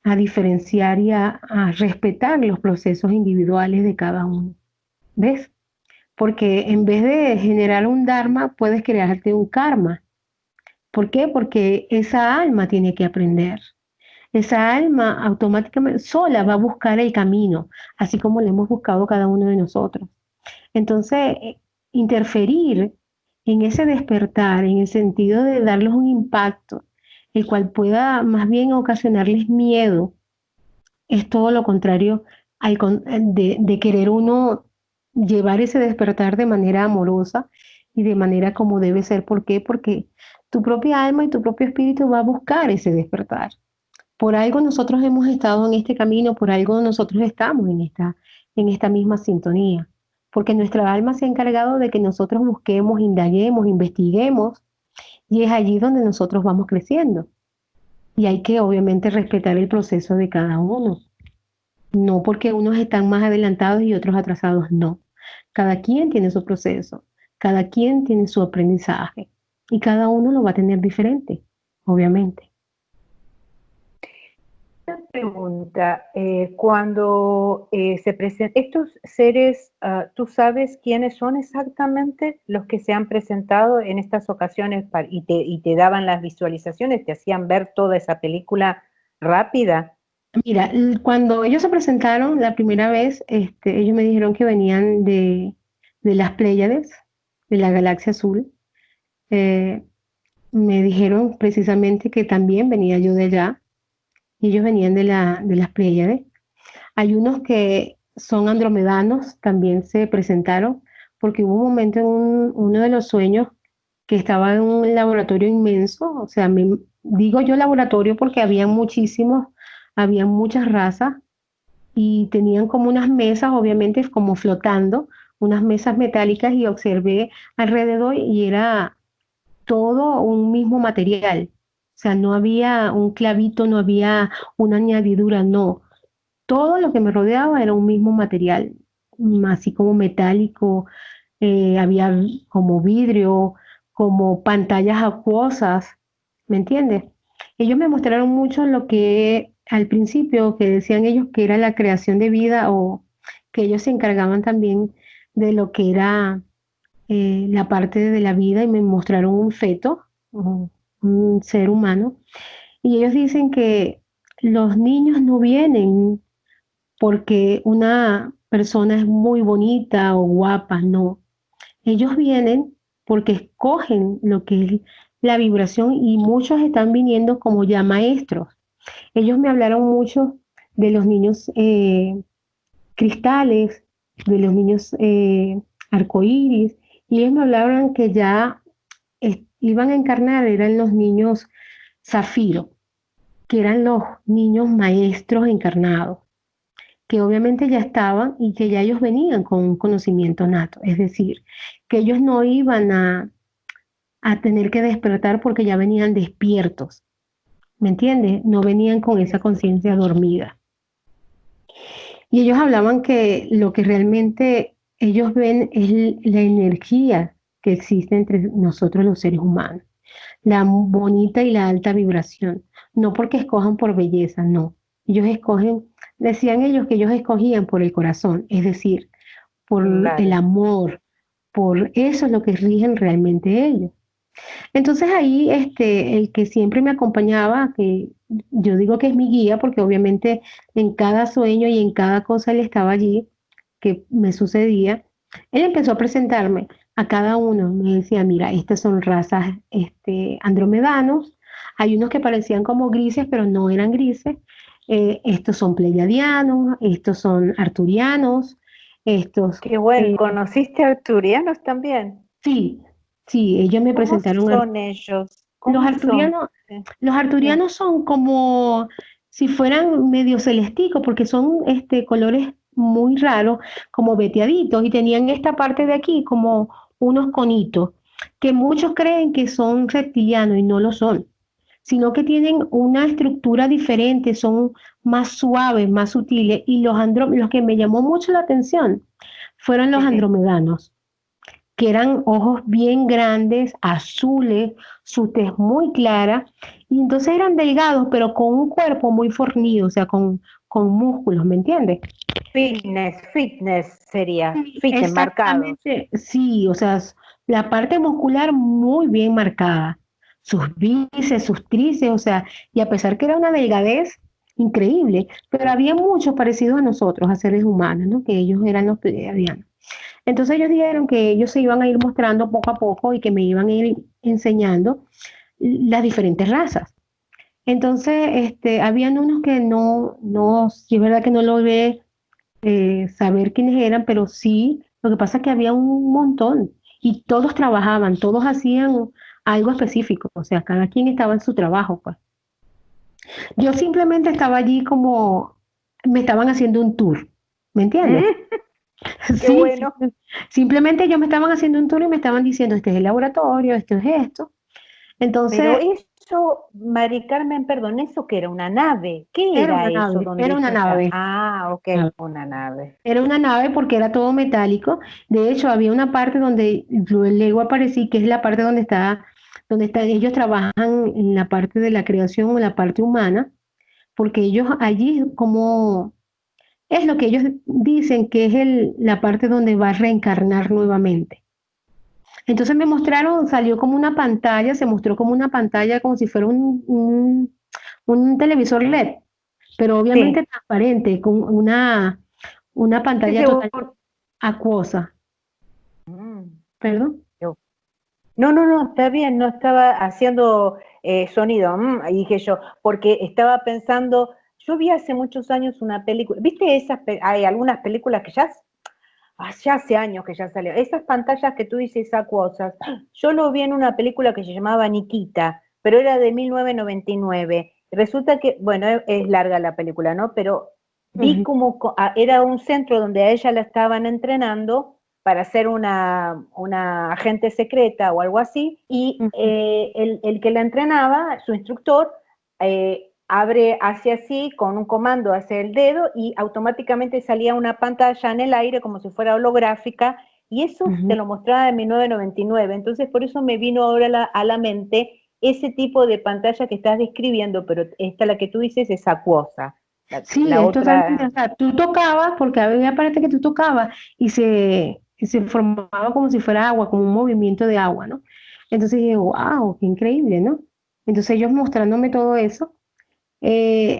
a diferenciar y a respetar los procesos individuales de cada uno. ¿Ves? Porque en vez de generar un dharma, puedes crearte un karma. ¿Por qué? Porque esa alma tiene que aprender. Esa alma automáticamente sola va a buscar el camino, así como lo hemos buscado cada uno de nosotros. Entonces, interferir en ese despertar, en el sentido de darles un impacto, el cual pueda más bien ocasionarles miedo, es todo lo contrario de querer uno llevar ese despertar de manera amorosa y de manera como debe ser. ¿Por qué? Porque tu propia alma y tu propio espíritu va a buscar ese despertar. Por algo nosotros hemos estado en este camino, por algo nosotros estamos en esta misma sintonía, porque nuestra alma se ha encargado de que nosotros busquemos, indaguemos, investiguemos, y es allí donde nosotros vamos creciendo. Y hay que obviamente respetar el proceso de cada uno. No porque unos están más adelantados y otros atrasados, no. Cada quien tiene su proceso, cada quien tiene su aprendizaje y cada uno lo va a tener diferente, obviamente. Una pregunta, cuando se presentan estos seres, ¿tú sabes quiénes son exactamente los que se han presentado en estas ocasiones y te daban las visualizaciones, te hacían ver toda esa película rápida? Mira, cuando ellos se presentaron la primera vez, ellos me dijeron que venían de las Pléyades, de la galaxia azul. Eh, Me dijeron precisamente que también venía yo de allá, y ellos venían de las Pléyades. Hay unos que son andromedanos, también se presentaron, porque hubo un momento en uno de los sueños que estaba en un laboratorio inmenso, o sea, digo yo laboratorio porque había muchísimos, había muchas razas y tenían como unas mesas, obviamente como flotando, unas mesas metálicas, y observé alrededor y era todo un mismo material. O sea, no había un clavito, no había una añadidura, no. Todo lo que me rodeaba era un mismo material, así como metálico, había como vidrio, como pantallas acuosas, ¿me entiendes? Ellos me mostraron mucho lo que al principio, que decían ellos que era la creación de vida, o que ellos se encargaban también de lo que era la parte de la vida, y me mostraron un feto, un ser humano, y ellos dicen que los niños no vienen porque una persona es muy bonita o guapa, no. Ellos vienen porque escogen lo que es la vibración, y muchos están viniendo como ya maestros. Ellos me hablaron mucho de los niños cristales, de los niños arcoíris, y ellos me hablaban que ya iban a encarnar, eran los niños zafiro, que eran los niños maestros encarnados, que obviamente ya estaban y que ya ellos venían con un conocimiento nato, es decir, que ellos no iban a tener que despertar porque ya venían despiertos, ¿me entiendes? No venían con esa conciencia dormida. Y ellos hablaban que lo que realmente ellos ven es la energía que existe entre nosotros los seres humanos, la bonita y la alta vibración, no porque escojan por belleza, no. Ellos escogen, decían ellos que ellos escogían por el corazón, es decir, por el Claro. amor, por eso es lo que rigen realmente ellos. Entonces ahí el que siempre me acompañaba, que yo digo que es mi guía, porque obviamente en cada sueño y en cada cosa él estaba allí, que me sucedía, él empezó a presentarme a cada uno. Me decía, mira, estas son razas andromedanos, hay unos que parecían como grises, pero no eran grises. Estos son pleiadianos, estos son arturianos, estos, Qué bueno, ¿conociste a arturianos también? sí, sí, ellos me ¿Cómo presentaron son ellos? los ¿Cómo son? arturianos. Sí, Los sí. arturianos son como si fueran medio celesticos, porque son colores muy raros, como veteaditos, y tenían esta parte de aquí como unos conitos. que muchos creen que son reptilianos y no lo son, sino que tienen una estructura diferente, son más suaves, más sutiles. Y los que me llamó mucho la atención fueron los Sí. andromedanos, que eran ojos bien grandes, azules, su tez muy clara, y entonces eran delgados, pero con un cuerpo muy fornido, o sea, con músculos, ¿me entiendes? Fitness sería, Sí, fitness marcados. exactamente, sí, o sea, la parte muscular muy bien marcada, sus bíceps, sus tríceps, o sea, y a pesar que era una delgadez increíble, pero había muchos parecidos a nosotros, a seres humanos, ¿no? Que ellos eran los que habían. Entonces ellos dijeron que ellos se iban a ir mostrando poco a poco y que me iban a ir enseñando las diferentes razas. Entonces, habían unos que no, sí es verdad que no logré saber quiénes eran, pero sí, lo que pasa es que había un montón y todos trabajaban, todos hacían algo específico, o sea, cada quien estaba en su trabajo, pues. Yo simplemente estaba allí como, me estaban haciendo un tour, ¿me entiendes? Qué Sí, bueno. simplemente ellos me estaban haciendo un tour y me estaban diciendo, este es el laboratorio, esto es esto. Pero Entonces, eso, Mari Carmen, perdón, ¿eso qué era? ¿Una nave? ¿Qué era era una eso nave, donde era una ellos estaban? nave. Ah, ok, nave. una nave. Era una nave porque era todo metálico. De hecho, había una parte donde luego aparecí, que es la parte donde están, ellos trabajan en la parte de la creación o en la parte humana, porque ellos allí como es lo que ellos dicen que es la parte donde va a reencarnar nuevamente. Entonces me mostraron, salió como una pantalla, se mostró como una pantalla como si fuera un televisor LED, pero obviamente Sí, transparente, con una sí, pantalla total seguro. acuosa. Mm, ¿Perdón? yo- No, no, no, está bien, no estaba haciendo sonido, y dije yo, porque estaba pensando, yo vi hace muchos años una película, ¿viste esas, hay algunas películas que ya hace años que ya salió, esas pantallas que tú dices acuosas, yo lo vi en una película que se llamaba Nikita, pero era de 1999, resulta que, bueno, es larga la película, ¿no? Pero vi Ujú, como, era un centro donde a ella la estaban entrenando para ser una agente secreta o algo así, y ujú. el que la entrenaba, su instructor, abre hacia así con un comando hacia el dedo y automáticamente salía una pantalla en el aire como si fuera holográfica y eso te Ujú. lo mostraba en 1999. Entonces por eso me vino ahora a la mente ese tipo de pantalla que estás describiendo, pero esta la que tú dices es acuosa. Sí, La es totalmente, o otra, sea, tú tocabas, porque había parte que tú tocabas y se formaba como si fuera agua, como un movimiento de agua, ¿no? Entonces dije, wow, qué increíble, ¿no? Entonces ellos mostrándome todo eso.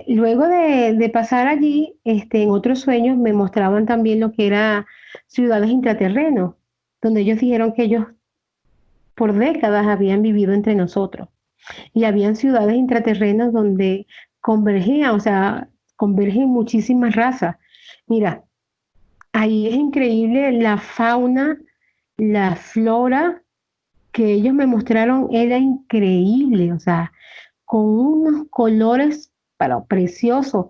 Luego de pasar allí, en otros sueños me mostraban también lo que era ciudades intraterrenos, donde ellos dijeron que ellos por décadas habían vivido entre nosotros. Y habían ciudades intraterrenas donde convergían, o sea, convergen muchísimas razas. Mira, ahí es increíble la fauna, la flora que ellos me mostraron era increíble, o sea, con unos colores pero preciosos.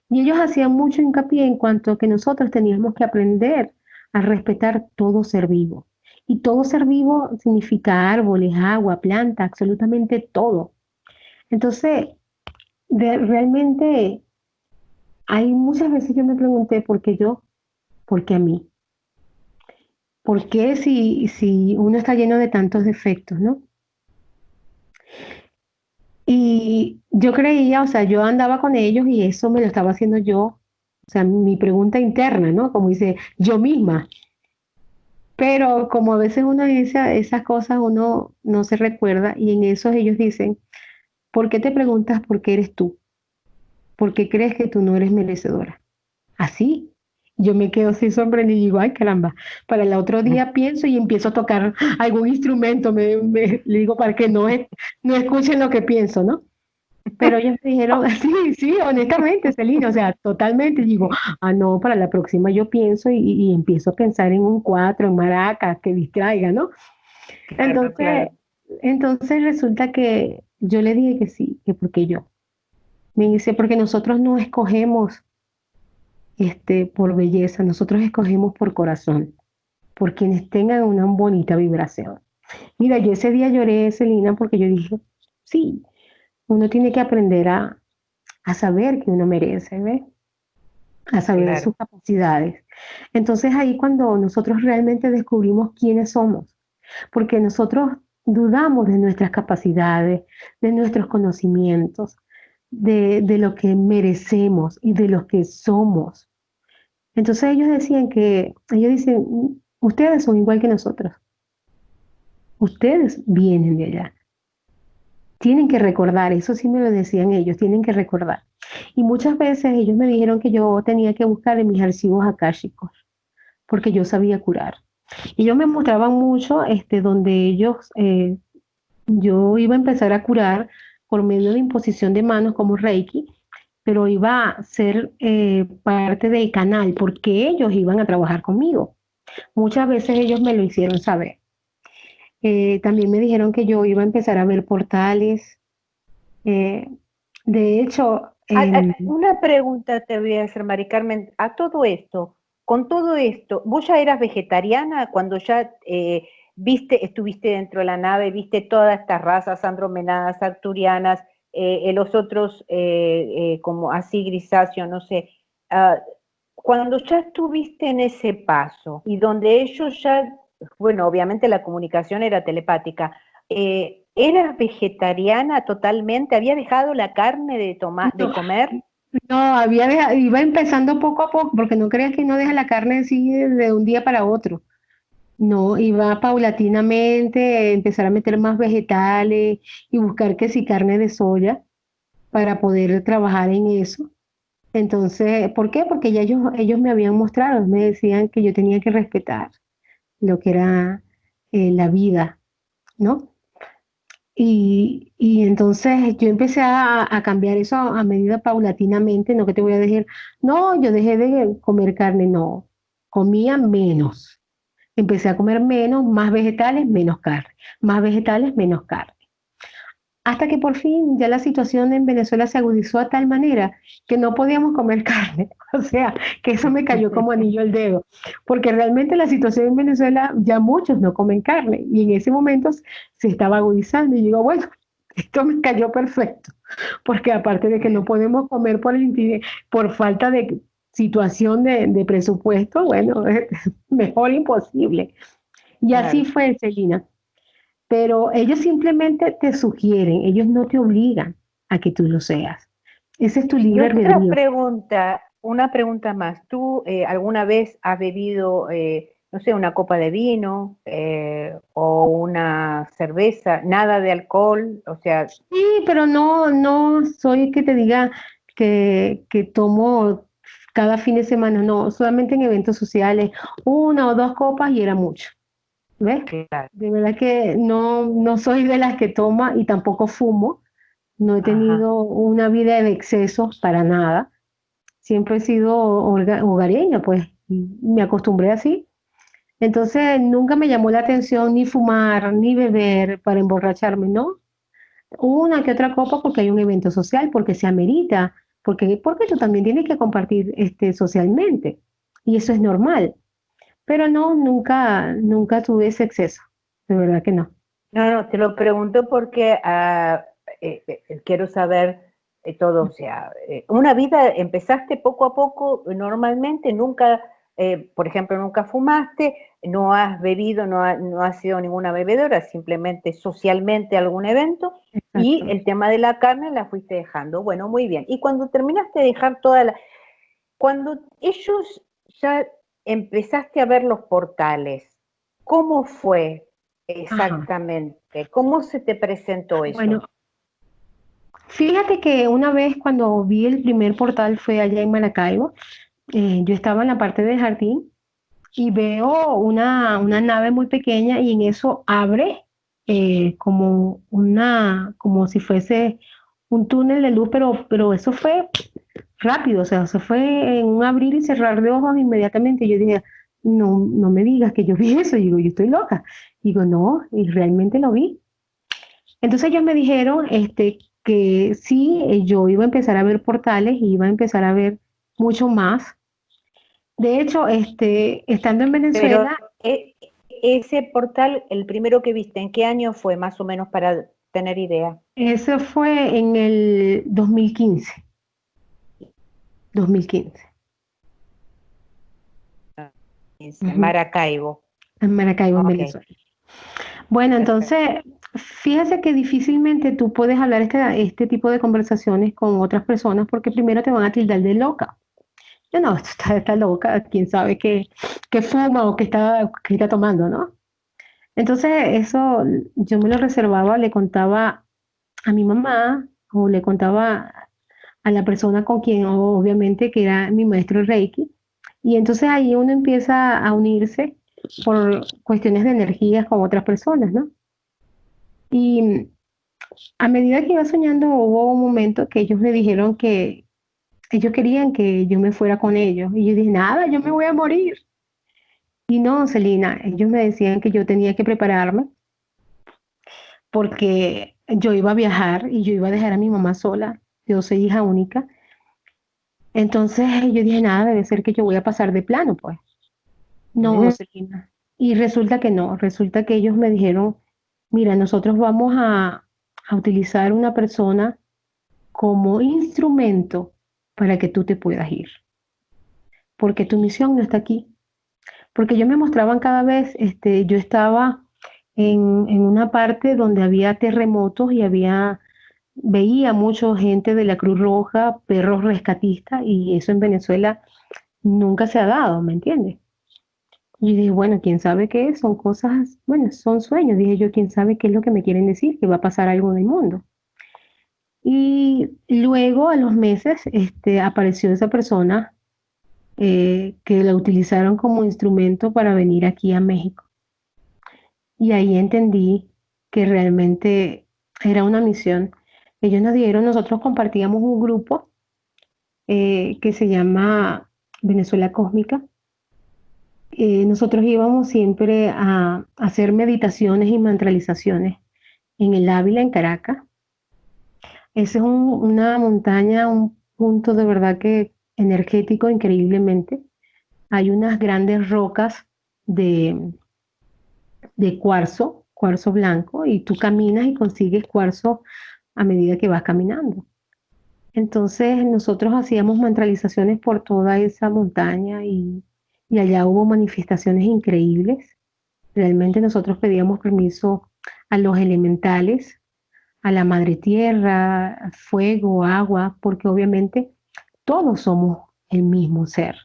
Y ellos hacían mucho hincapié en cuanto a que nosotros teníamos que aprender a respetar todo ser vivo. Y todo ser vivo significa árboles, agua, planta, absolutamente todo. Entonces, realmente hay muchas veces yo me pregunté por qué yo, por qué a mí, por qué si uno está lleno de tantos defectos, ¿no? Y yo creía, o sea, yo andaba con ellos y eso me lo estaba haciendo yo, o sea, mi pregunta interna, ¿no? Como dice, yo misma. Pero como a veces uno dice esas cosas, uno no se recuerda y en eso ellos dicen, ¿por qué te preguntas por qué eres tú? ¿Por qué crees que tú no eres merecedora? Así. Yo me quedo así sorprendida y digo, ay caramba, para el otro día pienso y empiezo a tocar algún instrumento, le digo para que no escuchen lo que pienso, ¿no? Pero ellos me dijeron, sí, sí, honestamente, Celina, o sea, totalmente. Digo, ah, no, para la próxima yo pienso y empiezo a pensar en un cuatro, en maracas, que distraiga, ¿no? claro, Entonces, claro. entonces resulta que yo le dije que sí, que porque yo. Me dice, porque nosotros no escogemos por belleza, nosotros escogemos por corazón, por quienes tengan una bonita vibración. Mira, yo ese día lloré, Celina, porque yo dije, sí, uno tiene que aprender a saber que uno merece, ¿ves? A saber Claro. sus capacidades. Entonces ahí cuando nosotros realmente descubrimos quiénes somos, porque nosotros dudamos de nuestras capacidades, de nuestros conocimientos, de lo que merecemos y de lo que somos. Entonces ellos dicen, ustedes son igual que nosotros, ustedes vienen de allá. Tienen que recordar, eso sí me lo decían ellos, tienen que recordar. Y muchas veces ellos me dijeron que yo tenía que buscar en mis archivos akáshicos, porque yo sabía curar. Y ellos me mostraban mucho donde yo iba a empezar a curar por medio de imposición de manos como Reiki, pero iba a ser parte del canal, porque ellos iban a trabajar conmigo. Muchas veces ellos me lo hicieron saber. También me dijeron que yo iba a empezar a ver portales. eh, de hecho, Una pregunta te voy a hacer, Mari Carmen. A todo esto, con todo esto, ¿vos ya eras vegetariana cuando ya estuviste dentro de la nave, viste todas estas razas andromenadas, arcturianas, los otros como así grisáceo, no sé? ah, Cuando ya estuviste en ese paso y donde ellos ya, bueno, obviamente la comunicación era telepática, ¿eras vegetariana totalmente? ¿Había dejado la carne de no, comer? no, iba empezando poco a poco, porque no creas que no deja la carne así de un día para otro. No, iba paulatinamente, empezar a meter más vegetales y buscar que si carne de soya para poder trabajar en eso. Entonces, ¿por qué? Porque ya ellos me habían mostrado, me decían que yo tenía que respetar lo que era la vida, ¿no? Y entonces yo empecé a cambiar eso a medida paulatinamente, no que te voy a decir, no, yo dejé de comer carne, no, comía menos. Empecé a comer menos, más vegetales, menos carne, más vegetales, menos carne. Hasta que por fin ya la situación en Venezuela se agudizó a tal manera que no podíamos comer carne. O sea, que eso me cayó como anillo al dedo. Porque realmente la situación en Venezuela ya muchos no comen carne. Y en ese momento se estaba agudizando. Y digo, bueno, esto me cayó perfecto. Porque aparte de que no podemos comer por falta de situación de presupuesto, bueno, mejor imposible. Y así Claro. fue, Celina. Pero ellos simplemente te sugieren, ellos no te obligan a que tú lo seas. Ese es tu Y libre otra albedrío. pregunta, una pregunta más. ¿Tú alguna vez has bebido, no sé, una copa de vino o una cerveza? Nada de alcohol, o sea, Sí, pero no soy que te diga que tomo cada fin de semana, no, solamente en eventos sociales, una o dos copas y era mucho, ¿ves? claro. De verdad que no soy de las que toma y tampoco fumo, no he Ajá. tenido una vida de excesos para nada, siempre he sido hogareña, pues, y me acostumbré así. Entonces nunca me llamó la atención ni fumar, ni beber para emborracharme, ¿no? Una que otra copa porque hay un evento social, porque se amerita, porque tú también tienes que compartir socialmente. Y eso es normal. Pero no, nunca tuve ese exceso. De verdad que no. No, no, te lo pregunto porque quiero saber todo. O sea, una vida empezaste poco a poco, normalmente, nunca, por ejemplo, nunca fumaste, no has bebido, no has sido ninguna bebedora, simplemente socialmente algún evento, y Exacto. el tema de la carne la fuiste dejando. Bueno, muy bien. Y cuando terminaste de dejar toda la... Cuando ellos ya empezaste a ver los portales, ¿cómo fue Ajá. exactamente? ¿Cómo se te presentó Bueno, eso? fíjate que una vez cuando vi el primer portal fue allá en Maracaibo. Yo estaba en la parte del jardín y veo una nave muy pequeña y en eso abre como si fuese un túnel de luz, pero eso fue rápido, o sea, se fue en un abrir y cerrar de ojos inmediatamente. Yo dije, no me digas que yo vi eso. Y digo, yo estoy loca. Digo, no, y realmente lo vi. Entonces ellos me dijeron que sí, yo iba a empezar a ver portales y iba a empezar a ver mucho más. De hecho, estando en Pero Venezuela, ese portal, el primero que viste, ¿en qué año fue más o menos para tener idea? Eso fue en el 2015. 2015. En Ujú, Maracaibo. en Maracaibo, en Ok, Venezuela. Bueno, perfecto. entonces, fíjate que difícilmente tú puedes hablar este tipo de conversaciones con otras personas porque primero te van a tildar de loca. Yo no, está loca, quién sabe qué fuma o qué está tomando, ¿no? Entonces, eso yo me lo reservaba, le contaba a mi mamá o le contaba a la persona con quien, obviamente, que era mi maestro Reiki. Y entonces ahí uno empieza a unirse por cuestiones de energías con otras personas, ¿no? Y a medida que iba soñando, hubo un momento que ellos me dijeron que ellos querían que yo me fuera con ellos. Y yo dije, nada, yo me voy a morir. Y no, Celina, ellos me decían que yo tenía que prepararme porque yo iba a viajar y yo iba a dejar a mi mamá sola. Yo soy hija única. Entonces yo dije, nada, debe ser que yo voy a pasar de plano, pues. No, Mm. Celina. Y resulta que no, resulta que ellos me dijeron, mira, nosotros vamos a utilizar una persona como instrumento para que tú te puedas ir, porque tu misión no está aquí. Porque ellos me mostraban cada vez, yo estaba en una parte donde había terremotos y veía mucha gente de la Cruz Roja, perros rescatistas, y eso en Venezuela nunca se ha dado, ¿me entiendes? Y dije, bueno, quién sabe qué es, son cosas, bueno, son sueños, dije yo, quién sabe qué es lo que me quieren decir, que va a pasar algo en el mundo. Y luego a los meses, apareció esa persona que la utilizaron como instrumento para venir aquí a México. Y ahí entendí que realmente era una misión. Ellos nos dieron, nosotros compartíamos un grupo que se llama Venezuela Cósmica. Nosotros íbamos siempre a hacer meditaciones y mantralizaciones en el Ávila, en Caracas. Esa es una montaña, un punto de verdad que energético increíblemente. Hay unas grandes rocas de, de cuarzo blanco, y tú caminas y consigues cuarzo a medida que vas caminando. Entonces nosotros hacíamos mantralizaciones por toda esa montaña y allá hubo manifestaciones increíbles. Realmente nosotros pedíamos permiso a los elementales, a la madre tierra, fuego, agua, porque obviamente todos somos el mismo ser.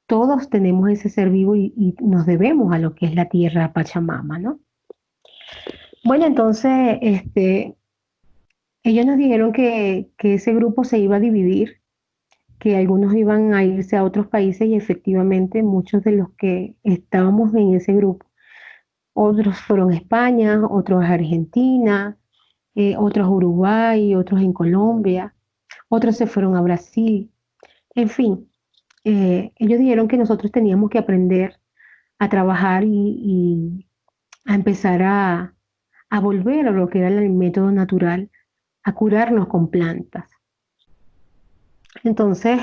Todos tenemos ese ser vivo y nos debemos a lo que es la tierra Pachamama, ¿no? Bueno, entonces, ellos nos dijeron que ese grupo se iba a dividir, que algunos iban a irse a otros países y efectivamente muchos de los que estábamos en ese grupo, otros fueron a España, otros a Argentina, otros a Uruguay, otros en Colombia, otros se fueron a Brasil. En fin, ellos dijeron que nosotros teníamos que aprender a trabajar y a empezar a volver a lo que era el método natural, a curarnos con plantas. Entonces,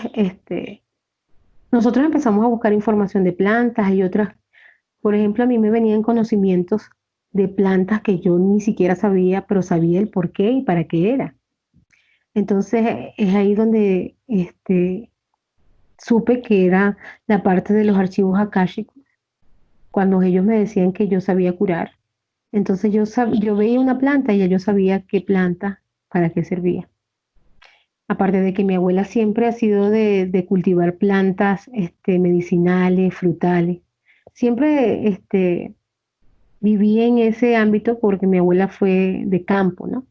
nosotros empezamos a buscar información de plantas y otras. Por ejemplo, a mí me venían conocimientos de plantas que yo ni siquiera sabía, pero sabía el por qué y para qué era. Entonces, es ahí donde supe que era la parte de los archivos akáshicos, cuando ellos me decían que yo sabía curar. Entonces yo veía una planta y ya yo sabía qué planta, para qué servía. Aparte de que mi abuela siempre ha sido de cultivar plantas medicinales, frutales. Siempre viví en ese ámbito porque mi abuela fue de campo, ¿no?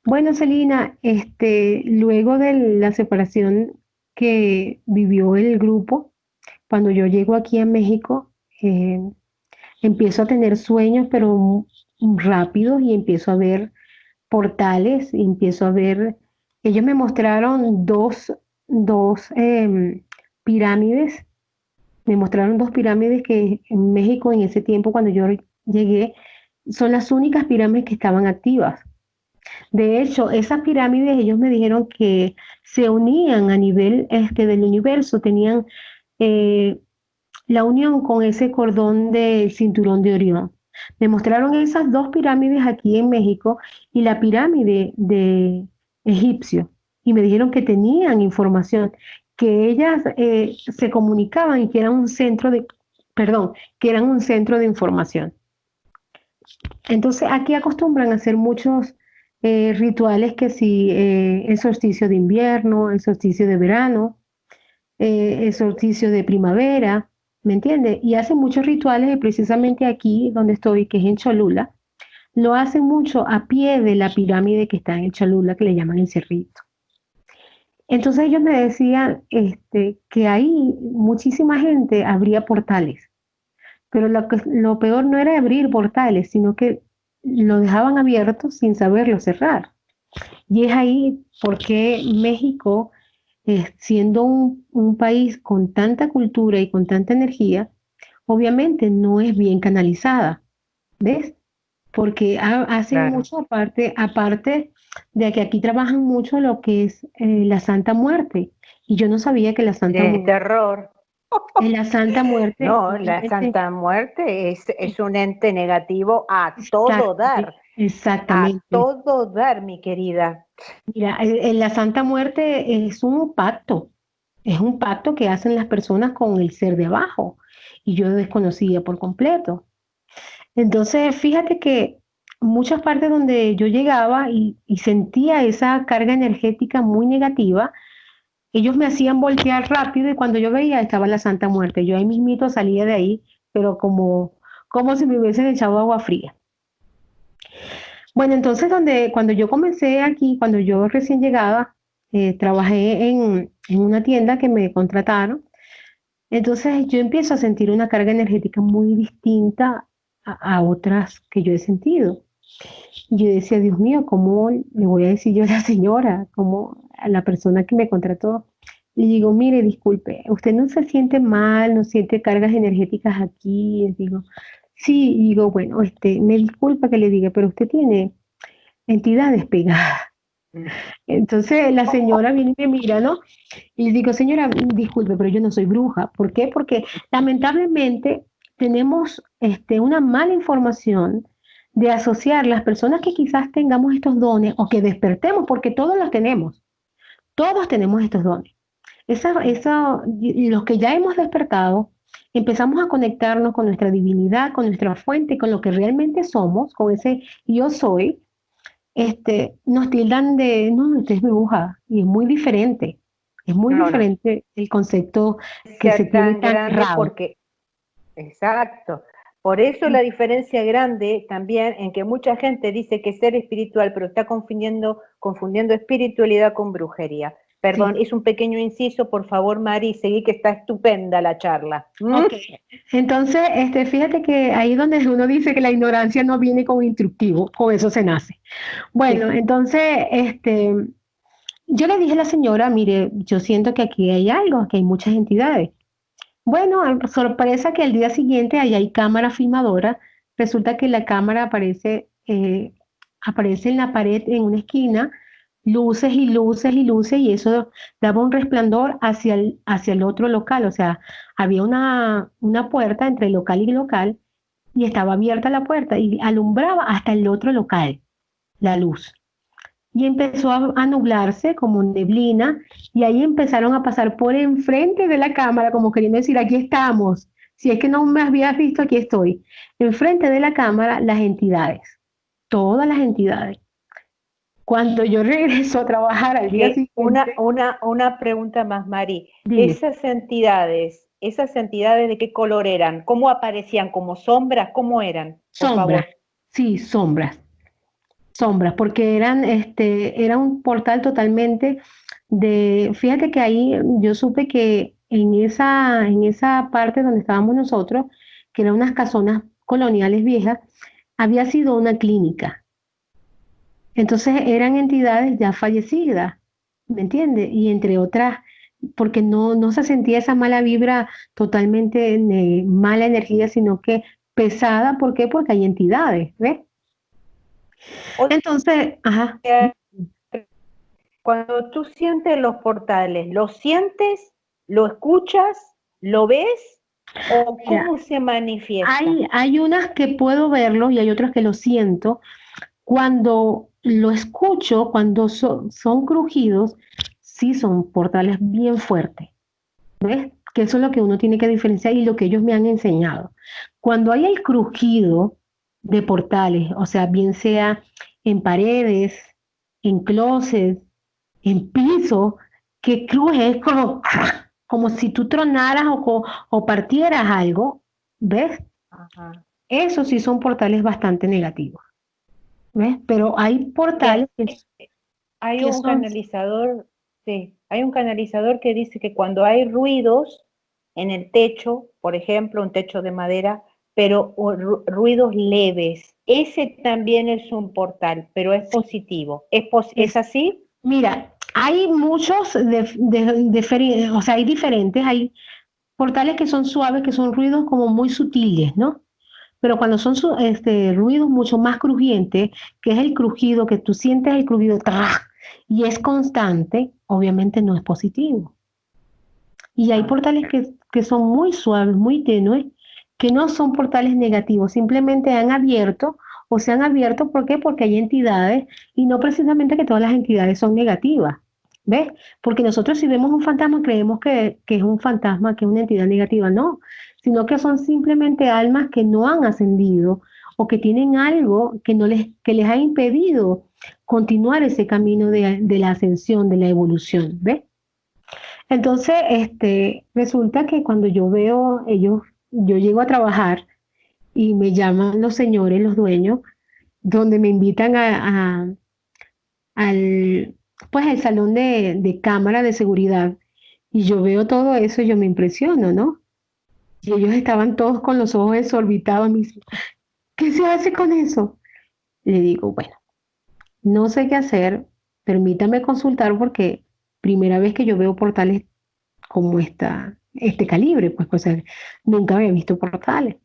Bueno, Celina, luego de la separación que vivió el grupo, cuando yo llego aquí a México, empiezo a tener sueños, pero rápidos, y empiezo a ver portales, y empiezo a ver, ellos me mostraron dos pirámides, me mostraron dos pirámides que en México en ese tiempo, cuando yo llegué, son las únicas pirámides que estaban activas. De hecho, esas pirámides ellos me dijeron que se unían a nivel del universo, tenían eh, la unión con ese cordón del cinturón de Orión. Me mostraron esas dos pirámides aquí en México y la pirámide de egipcio. Y me dijeron que tenían información, que ellas se comunicaban y que eran un centro de, perdón, que eran un centro de información. Entonces aquí acostumbran a hacer muchos rituales que si el solsticio de invierno, el solsticio de verano, el solsticio de primavera, ¿me entiendes? Y hacen muchos rituales y precisamente aquí donde estoy, que es en Cholula, lo hacen mucho a pie de la pirámide que está en Cholula, que le llaman el Cerrito. Entonces ellos me decían que ahí muchísima gente abría portales, pero lo peor no era abrir portales, sino que lo dejaban abierto sin saberlo cerrar. Y es ahí porque México, siendo un país con tanta cultura y con tanta energía, obviamente no es bien canalizada, ¿ves? Porque hacen Claro. mucho aparte de que aquí trabajan mucho lo que es la Santa Muerte. Y yo no sabía que De terror. La Santa Muerte, No, la obviamente, Santa Muerte es un ente negativo a todo dar, a exactamente. todo dar, mi querida. Mira, la Santa Muerte es un pacto que hacen las personas con el ser de abajo. Y yo desconocía por completo. Entonces, fíjate que muchas partes donde yo llegaba y sentía esa carga energética muy negativa, ellos me hacían voltear rápido y cuando yo veía estaba la Santa Muerte. Yo ahí mismito salía de ahí, pero como si me hubiesen echado agua fría. Bueno, entonces cuando yo comencé aquí, cuando yo recién llegaba, trabajé en una tienda que me contrataron. Entonces yo empiezo a sentir una carga energética muy distinta a otras que yo he sentido. Y yo decía, Dios mío, ¿cómo le voy a decir yo a la señora, como a la persona que me contrató? Y digo, mire, disculpe, ¿usted no se siente mal, no siente cargas energéticas aquí? Y digo, sí, y digo, bueno, me disculpa que le diga, pero usted tiene entidades pegadas. Entonces la señora viene y me mira, ¿no? Y le digo, señora, disculpe, pero yo no soy bruja. ¿Por qué? Porque lamentablemente tenemos una mala información de asociar las personas que quizás tengamos estos dones o que despertemos, porque todos tenemos estos dones. Los que ya hemos despertado, empezamos a conectarnos con nuestra divinidad, con nuestra fuente, con lo que realmente somos, con ese yo soy, nos tildan de, no, usted es bruja, y es muy No, no diferente el concepto que se sea tiene tan tan grande errado. porque, exacto. Por eso la diferencia grande también en que mucha gente dice que es ser espiritual, pero está confundiendo espiritualidad con brujería. Perdón, Sí, es un pequeño inciso, por favor, Mari, seguí que está estupenda la charla. ¿Mm? ok. Entonces, fíjate que ahí donde uno dice que la ignorancia no viene con instructivo, con eso se nace. Bueno, Sí. entonces, yo le dije a la señora, mire, yo siento que aquí hay algo, que hay muchas entidades. Bueno, sorpresa que al día siguiente ahí hay cámara filmadora. Resulta que la cámara aparece en la pared en una esquina, luces y luces y luces, y eso daba un resplandor hacia el otro local. O sea, había una puerta entre local y local, y estaba abierta la puerta y alumbraba hasta el otro local la luz. Y empezó a nublarse como neblina y ahí empezaron a pasar por enfrente de la cámara como queriendo decir, aquí estamos. Si es que no me habías visto, aquí estoy. Enfrente de la cámara, las entidades, todas las entidades. Cuando yo regreso a trabajar al día siguiente, Una pregunta más, Mari. dime, Esas entidades de qué color eran? ¿Cómo aparecían? ¿Como sombras? ¿Cómo eran? Por sombras, favor. sí, sombras, porque era un portal totalmente fíjate que ahí yo supe que en esa parte donde estábamos nosotros, que eran unas casonas coloniales viejas, había sido una clínica. Entonces eran entidades ya fallecidas, ¿me entiendes? Y entre otras, porque no se sentía esa mala vibra totalmente mala energía, sino que pesada, ¿por qué? Porque hay entidades, ¿ves? O Entonces, ajá. sea, cuando tú sientes los portales, ¿lo sientes? ¿Lo escuchas? ¿Lo ves? ¿O Mira, cómo se manifiesta? hay unas que puedo verlo y hay otras que lo siento. Cuando lo escucho, cuando son crujidos, sí son portales bien fuertes, ¿ves? Que eso es lo que uno tiene que diferenciar y lo que ellos me han enseñado. Cuando hay el crujido de portales, o sea, bien sea en paredes, en closets, en piso, que cruje es como, como si tú tronaras o partieras algo, ¿ves? Ajá. Esos sí son portales bastante negativos, ¿ves? Pero hay Y portales hay que un son, canalizador, sí, hay un canalizador que dice que cuando hay ruidos en el techo, por ejemplo, un techo de madera, pero ruidos leves, ese también es un portal, pero es positivo. ¿Es es, así? mira, hay muchos, o sea, hay diferentes, hay portales que son suaves, que son ruidos como muy sutiles, ¿no? Pero cuando son ruidos mucho más crujientes, que es el crujido, que tú sientes el crujido ¡tra! Y es constante, obviamente no es positivo. Y hay Ah, portales que son muy suaves, muy tenues, que no son portales negativos, simplemente han abierto o se han abierto, ¿por qué? Porque hay entidades y no precisamente que todas las entidades son negativas, ¿ves? Porque nosotros si vemos un fantasma creemos que es un fantasma, que es una entidad negativa, no, sino que son simplemente almas que no han ascendido o que tienen algo que les ha impedido continuar ese camino de la ascensión, de la evolución, ¿ves? Entonces, resulta que cuando yo veo ellos, yo llego a trabajar y me llaman los señores, los dueños, donde me invitan al, pues, al salón de cámara de seguridad. Y yo veo todo eso y yo me impresiono, ¿no? Y ellos estaban todos con los ojos desorbitados. Me dicen, ¿qué se hace con eso? Le digo, bueno, no sé qué hacer, permítame consultar porque primera vez que yo veo portales como este calibre, pues, nunca había visto portales.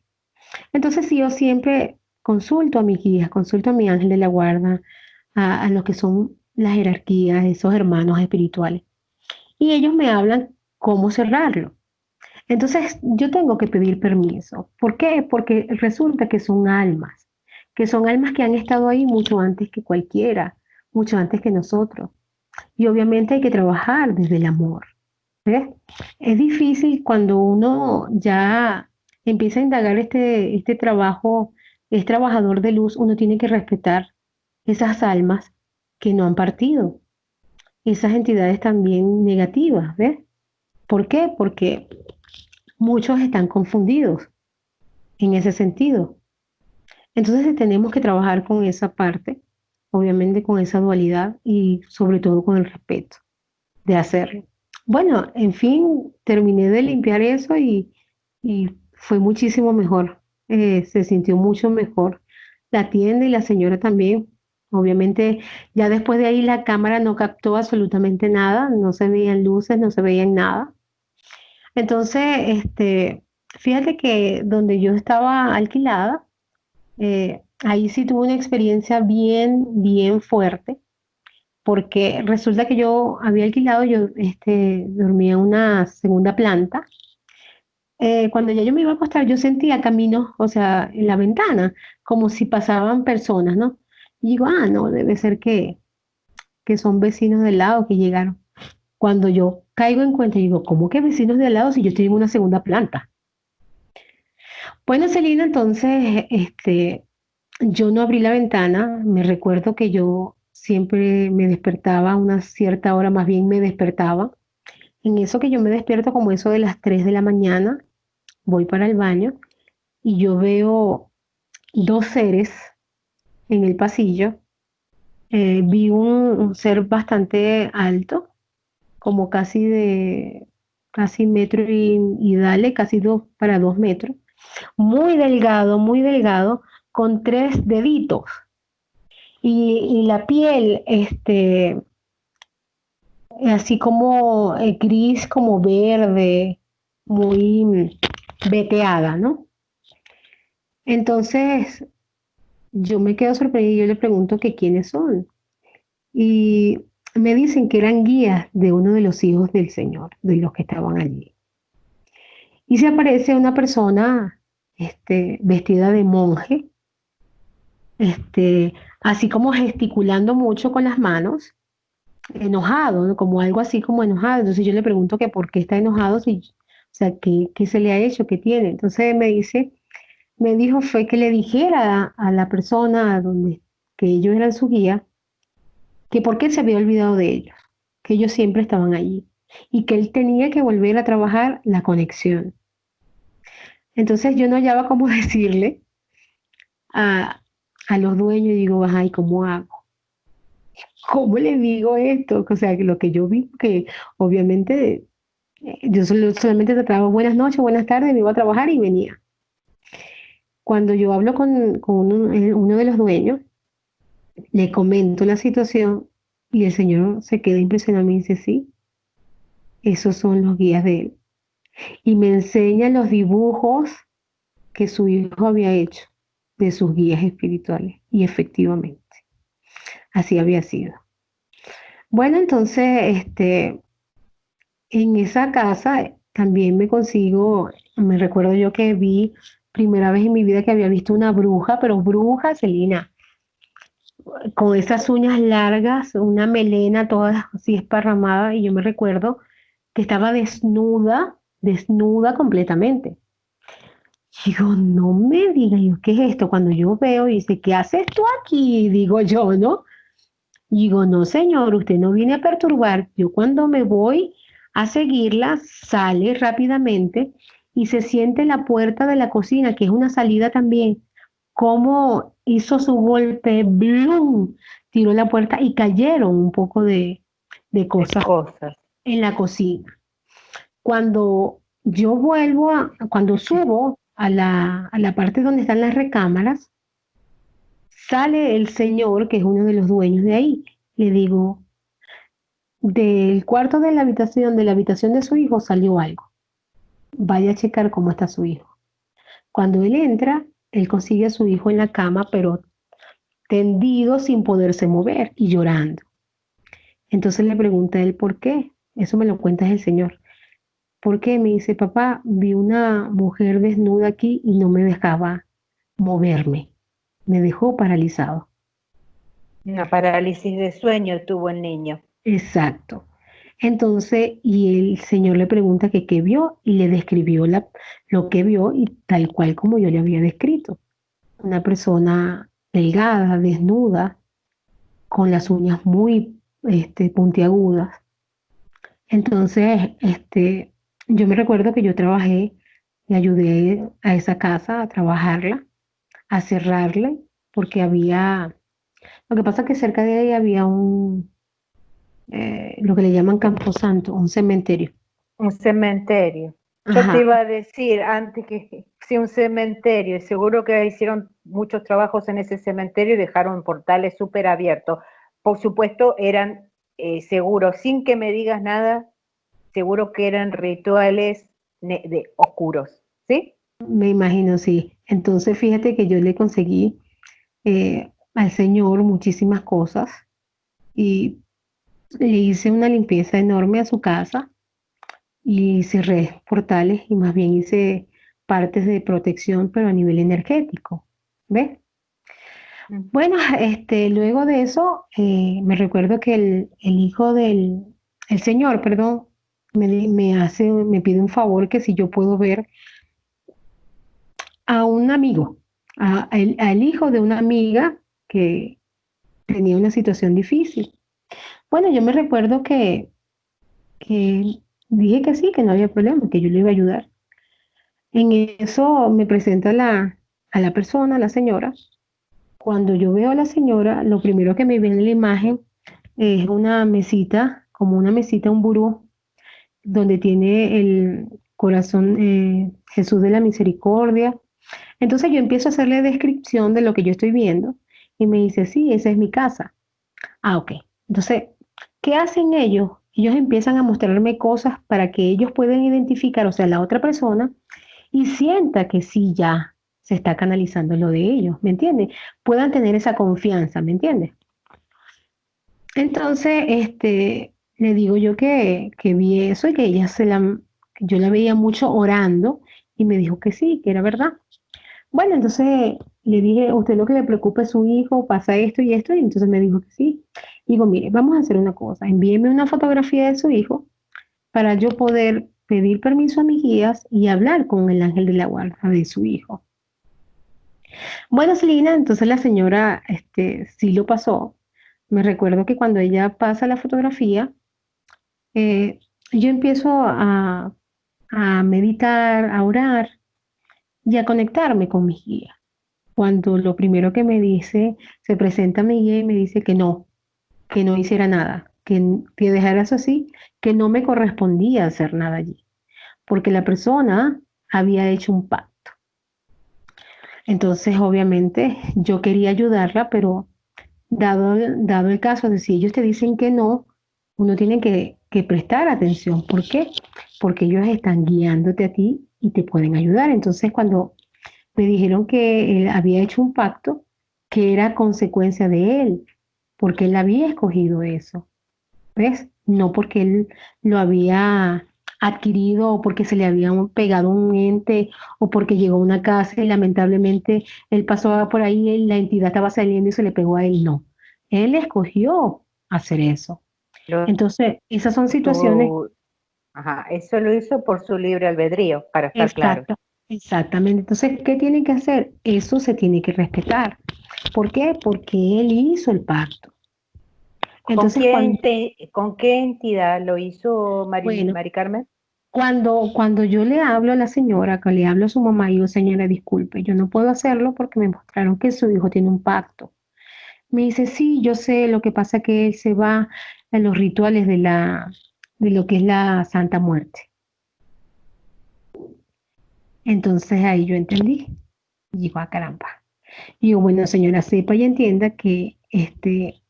Entonces, sí, yo siempre consulto a mis guías, consulto a mi ángel de la guarda, a lo que son las jerarquías, esos hermanos espirituales, y ellos me hablan cómo cerrarlo. Entonces, yo tengo que pedir permiso. ¿Por qué? Porque resulta que son almas que han estado ahí mucho antes que cualquiera, mucho antes que nosotros. Y obviamente hay que trabajar desde el amor. ¿Ves? Es difícil cuando uno ya empieza a indagar este trabajo, es trabajador de luz, uno tiene que respetar esas almas que no han partido, esas entidades también negativas, ¿ves? ¿Por qué? Porque muchos están confundidos en ese sentido. Entonces tenemos que trabajar con esa parte, obviamente con esa dualidad y sobre todo con el respeto de hacerlo. Bueno, en fin, terminé de limpiar eso y fue muchísimo mejor. Se sintió mucho mejor la tienda y la señora también. Obviamente, ya después de ahí la cámara no captó absolutamente nada, no se veían luces, no se veían nada. Entonces, fíjate que donde yo estaba alquilada, ahí sí tuve una experiencia bien fuerte porque resulta que yo había alquilado, yo dormía en una segunda planta. Cuando ya yo me iba a acostar, yo sentía caminos, o sea, en la ventana, como si pasaban personas, ¿no? Y digo, ah, no, debe ser que son vecinos del lado que llegaron. Cuando yo caigo en cuenta, digo, ¿cómo que vecinos del lado si yo estoy en una segunda planta? Bueno, Celina, entonces, yo no abrí la ventana, me recuerdo que yo siempre me despertaba a una cierta hora, más bien me despertaba. En eso que yo me despierto como eso de las 3 de la mañana, voy para el baño y yo veo dos seres en el pasillo. Vi un ser bastante alto, como casi metro y dale, casi para 2 metros, muy delgado, con tres deditos. Y la piel, así como gris, como verde, muy veteada, ¿no? Entonces yo me quedo sorprendida y yo le pregunto que quiénes son. Y me dicen que eran guías de uno de los hijos del Señor, de los que estaban allí. y se aparece una persona vestida de monje, así como gesticulando mucho con las manos, enojado, ¿no? Como algo así como enojado. Entonces yo le pregunto que por qué está enojado, si, o sea, qué se le ha hecho, qué tiene. Entonces me dijo fue que le dijera a la persona donde, que ellos eran su guía, que por qué se había olvidado de ellos, que ellos siempre estaban allí y que él tenía que volver a trabajar la conexión. Entonces yo no hallaba cómo decirle a, a los dueños y digo, ay, ¿cómo hago? ¿Cómo le digo esto? O sea, que lo que yo vi, que obviamente yo solamente trataba buenas noches, buenas tardes, me iba a trabajar y venía. Cuando yo hablo con uno de los dueños, le comento la situación y el señor se queda impresionado y me dice, sí, esos son los guías de él. Y me enseña los dibujos que su hijo había hecho de sus guías espirituales. Y efectivamente, así había sido. Bueno, entonces, en esa casa también me consigo, me recuerdo yo que vi primera vez en mi vida que había visto una bruja, pero bruja, Celina, con esas uñas largas, una melena toda así esparramada, y yo me recuerdo que estaba desnuda, desnuda completamente. Digo, no me diga yo, ¿qué es esto? Cuando yo veo, dice, ¿qué haces tú aquí? Digo yo, ¿no? Digo, no, señor, usted no viene a perturbar. Yo cuando me voy a seguirla, sale rápidamente y se siente en la puerta de la cocina, que es una salida también. Cómo hizo su golpe, ¡blum! Tiró la puerta y cayeron un poco de de cosas cosas. en la cocina. Cuando yo vuelvo, cuando subo a la parte donde están las recámaras, sale el señor, que es uno de los dueños de ahí. Le digo, del cuarto de la habitación de su hijo salió algo. Vaya a checar cómo está su hijo. Cuando él entra, él consigue a su hijo en la cama, pero tendido sin poderse mover y llorando. Entonces le pregunta a él por qué. Eso me lo cuenta el señor. ¿Por qué? Me dice, papá, vi una mujer desnuda aquí y no me dejaba moverme. Me dejó paralizado. Una parálisis de sueño tuvo el niño. Exacto. Entonces, y el señor le pregunta que qué vio y le describió lo que vio y tal cual como yo le había descrito. Una persona delgada, desnuda, con las uñas muy puntiagudas. Entonces, yo me recuerdo que yo trabajé y ayudé a esa casa a trabajarla, a cerrarla, porque lo que pasa es que cerca de ahí había lo que le llaman Camposanto, un cementerio. Un cementerio. Yo te Ajá, iba a decir antes que sí, un cementerio, y seguro que hicieron muchos trabajos en ese cementerio y dejaron portales súper abiertos. Por supuesto, eran seguros, sin que me digas nada, seguro que eran rituales de oscuros, ¿sí? me imagino, sí. Entonces, fíjate que yo le conseguí al Señor muchísimas cosas y le hice una limpieza enorme a su casa y cerré portales y más bien hice partes de protección, pero a nivel energético. ¿Ves? Mm. Bueno, luego de eso, me recuerdo que el hijo el señor, perdón, me pide un favor que si yo puedo ver a un amigo, al hijo de una amiga que tenía una situación difícil. Bueno, yo me recuerdo que dije que sí, que no había problema, que yo le iba a ayudar. En eso me presenta a la persona, a la señora. Cuando yo veo a la señora, lo primero que me viene en la imagen es una mesita, como una mesita, un buró, donde tiene el corazón Jesús de la Misericordia. Entonces yo empiezo a hacerle descripción de lo que yo estoy viendo y me dice, sí, esa es mi casa. Ah, ok. Entonces, ¿qué hacen ellos? Ellos empiezan a mostrarme cosas para que ellos puedan identificar, o sea, la otra persona, y sienta que sí ya se está canalizando lo de ellos, ¿me entiendes? Puedan tener esa confianza, ¿me entiendes? Entonces, le digo yo que vi eso y que ella yo la veía mucho orando y me dijo que sí, que era verdad. Bueno, entonces le dije, usted lo que le preocupa es su hijo, pasa esto y esto, y entonces me dijo que sí. Digo, mire, vamos a hacer una cosa, envíeme una fotografía de su hijo para yo poder pedir permiso a mis guías y hablar con el ángel de la guarda de su hijo. Bueno, Celina, entonces la señora sí lo pasó. Me recuerdo que cuando ella pasa la fotografía, eh, yo empiezo a meditar, a orar y a conectarme con mis guías. Cuando lo primero que me dice, se presenta mi guía y me dice que no hiciera nada, que dejara eso así, que no me correspondía hacer nada allí, porque la persona había hecho un pacto. Entonces, obviamente, yo quería ayudarla, pero dado el caso de si ellos te dicen que no, uno tiene que prestar atención. ¿Por qué? Porque ellos están guiándote a ti y te pueden ayudar. Entonces, cuando me dijeron que él había hecho un pacto, que era consecuencia de él, porque él había escogido eso. ¿Ves? No porque él lo había adquirido o porque se le había pegado un ente o porque llegó a una casa y lamentablemente él pasó por ahí y la entidad estaba saliendo y se le pegó a él. No, él escogió hacer eso. Lo, Entonces, esas son situaciones. su- ajá, eso lo hizo por su libre albedrío, para estar claro. Exacto, exactamente. Entonces, ¿qué tiene que hacer? Eso se tiene que respetar. ¿Por qué? Porque él hizo el pacto. Entonces, Con qué entidad lo hizo bueno, Mari Carmen? cuando yo le hablo a la señora, que le hablo a su mamá, digo, señora, disculpe, yo no puedo hacerlo porque me mostraron que su hijo tiene un pacto. Me dice, sí, yo sé, lo que pasa es que él se va a los rituales de lo que es la Santa Muerte. Entonces ahí yo entendí. Y digo, ah, caramba. Y digo, bueno, señora, sepa y entienda que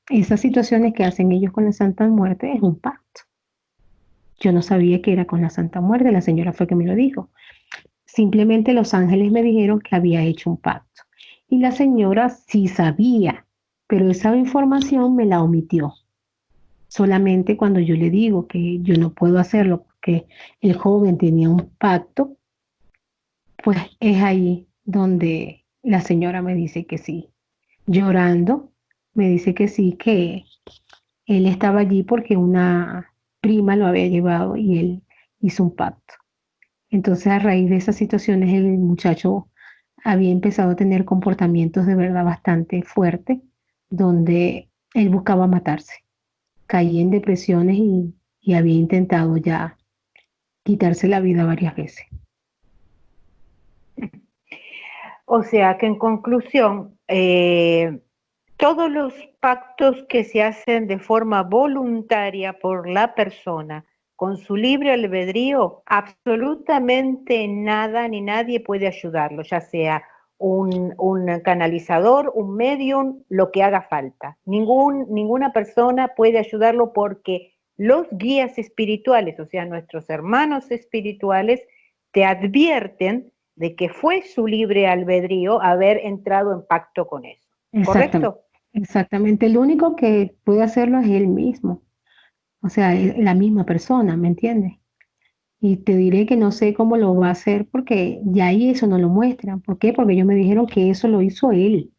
esas situaciones que hacen ellos con la Santa Muerte es un pacto. Yo no sabía que era con la Santa Muerte, la señora fue que me lo dijo. Simplemente los ángeles me dijeron que había hecho un pacto. Y la señora sí sabía, pero esa información me la omitió. Solamente cuando yo le digo que yo no puedo hacerlo porque el joven tenía un pacto, pues es ahí donde la señora me dice que sí. Llorando, me dice que sí, que él estaba allí porque una prima lo había llevado y él hizo un pacto. Entonces, a raíz de esas situaciones, el muchacho había empezado a tener comportamientos de verdad bastante fuertes, donde él buscaba matarse. Caía en depresiones y había intentado ya quitarse la vida varias veces. O sea que en conclusión, todos los pactos que se hacen de forma voluntaria por la persona con su libre albedrío, absolutamente nada ni nadie puede ayudarlo, ya sea un canalizador, un medium, lo que haga falta. Ninguna persona puede ayudarlo porque los guías espirituales, o sea, nuestros hermanos espirituales, te advierten de que fue su libre albedrío haber entrado en pacto con eso. Exactamente, ¿Correcto? exactamente. El único que puede hacerlo es él mismo, o sea, es la misma persona, ¿me entiendes? Y te diré que no sé cómo lo va a hacer porque ya ahí eso no lo muestran. ¿Por qué? Porque ellos me dijeron que eso lo hizo él,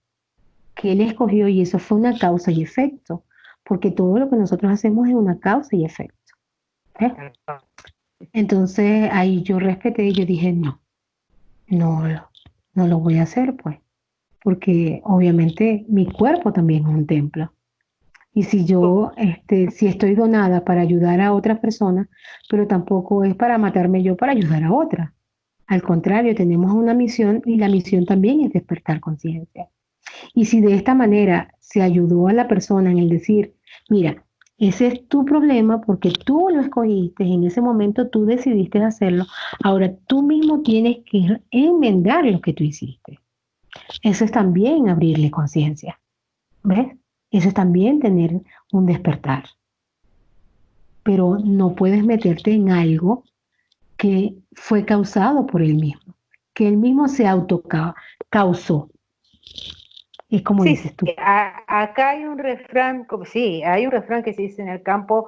que él escogió y eso fue una causa y efecto, porque todo lo que nosotros hacemos es una causa y efecto. ¿Eh? Entonces ahí yo respeté y yo dije, no, no, no lo voy a hacer pues, porque obviamente mi cuerpo también es un templo. Y si yo, si estoy donada para ayudar a otras personas, pero tampoco es para matarme yo para ayudar a otras. Al contrario, tenemos una misión y la misión también es despertar conciencia. Y si de esta manera se ayudó a la persona en el decir, mira, ese es tu problema porque tú lo escogiste, en ese momento tú decidiste hacerlo, ahora tú mismo tienes que enmendar lo que tú hiciste. Eso es también abrirle conciencia, ¿ves? Eso es también tener un despertar. Pero no puedes meterte en algo que fue causado por él mismo, que él mismo se causó. Es como Sí, dices sí, tú. acá hay un refrán, sí, hay un refrán que se dice en el campo,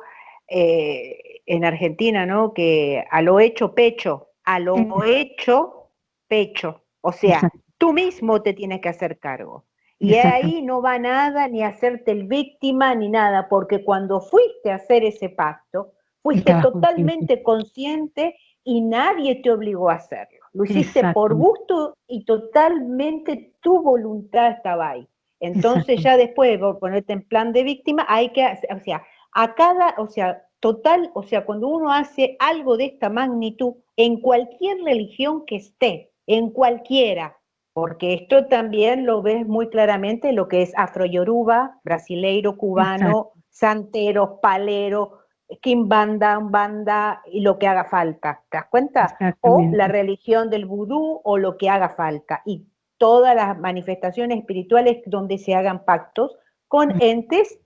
en Argentina, ¿no? Que a lo hecho pecho, a lo hecho pecho. O sea, Exacto, tú mismo te tienes que hacer cargo. Y exacto, ahí no va nada ni hacerte el víctima ni nada, porque cuando fuiste a hacer ese pacto, fuiste estabas consciente. totalmente consciente y nadie te obligó a hacerlo. Lo hiciste por Exactamente, gusto y totalmente tu voluntad estaba ahí. Entonces exacto, ya después de ponerte en plan de víctima, hay que, o sea, a cada, o sea, total, o sea, cuando uno hace algo de esta magnitud, en cualquier religión que esté, en cualquiera, porque esto también lo ves muy claramente lo que es afro-yoruba, brasileiro, cubano, exacto, santero, palero, quimbanda, umbanda y lo que haga falta, ¿te das cuenta? O la exactamente. religión del vudú o lo que haga falta. Y todas las manifestaciones espirituales donde se hagan pactos con Mm, entes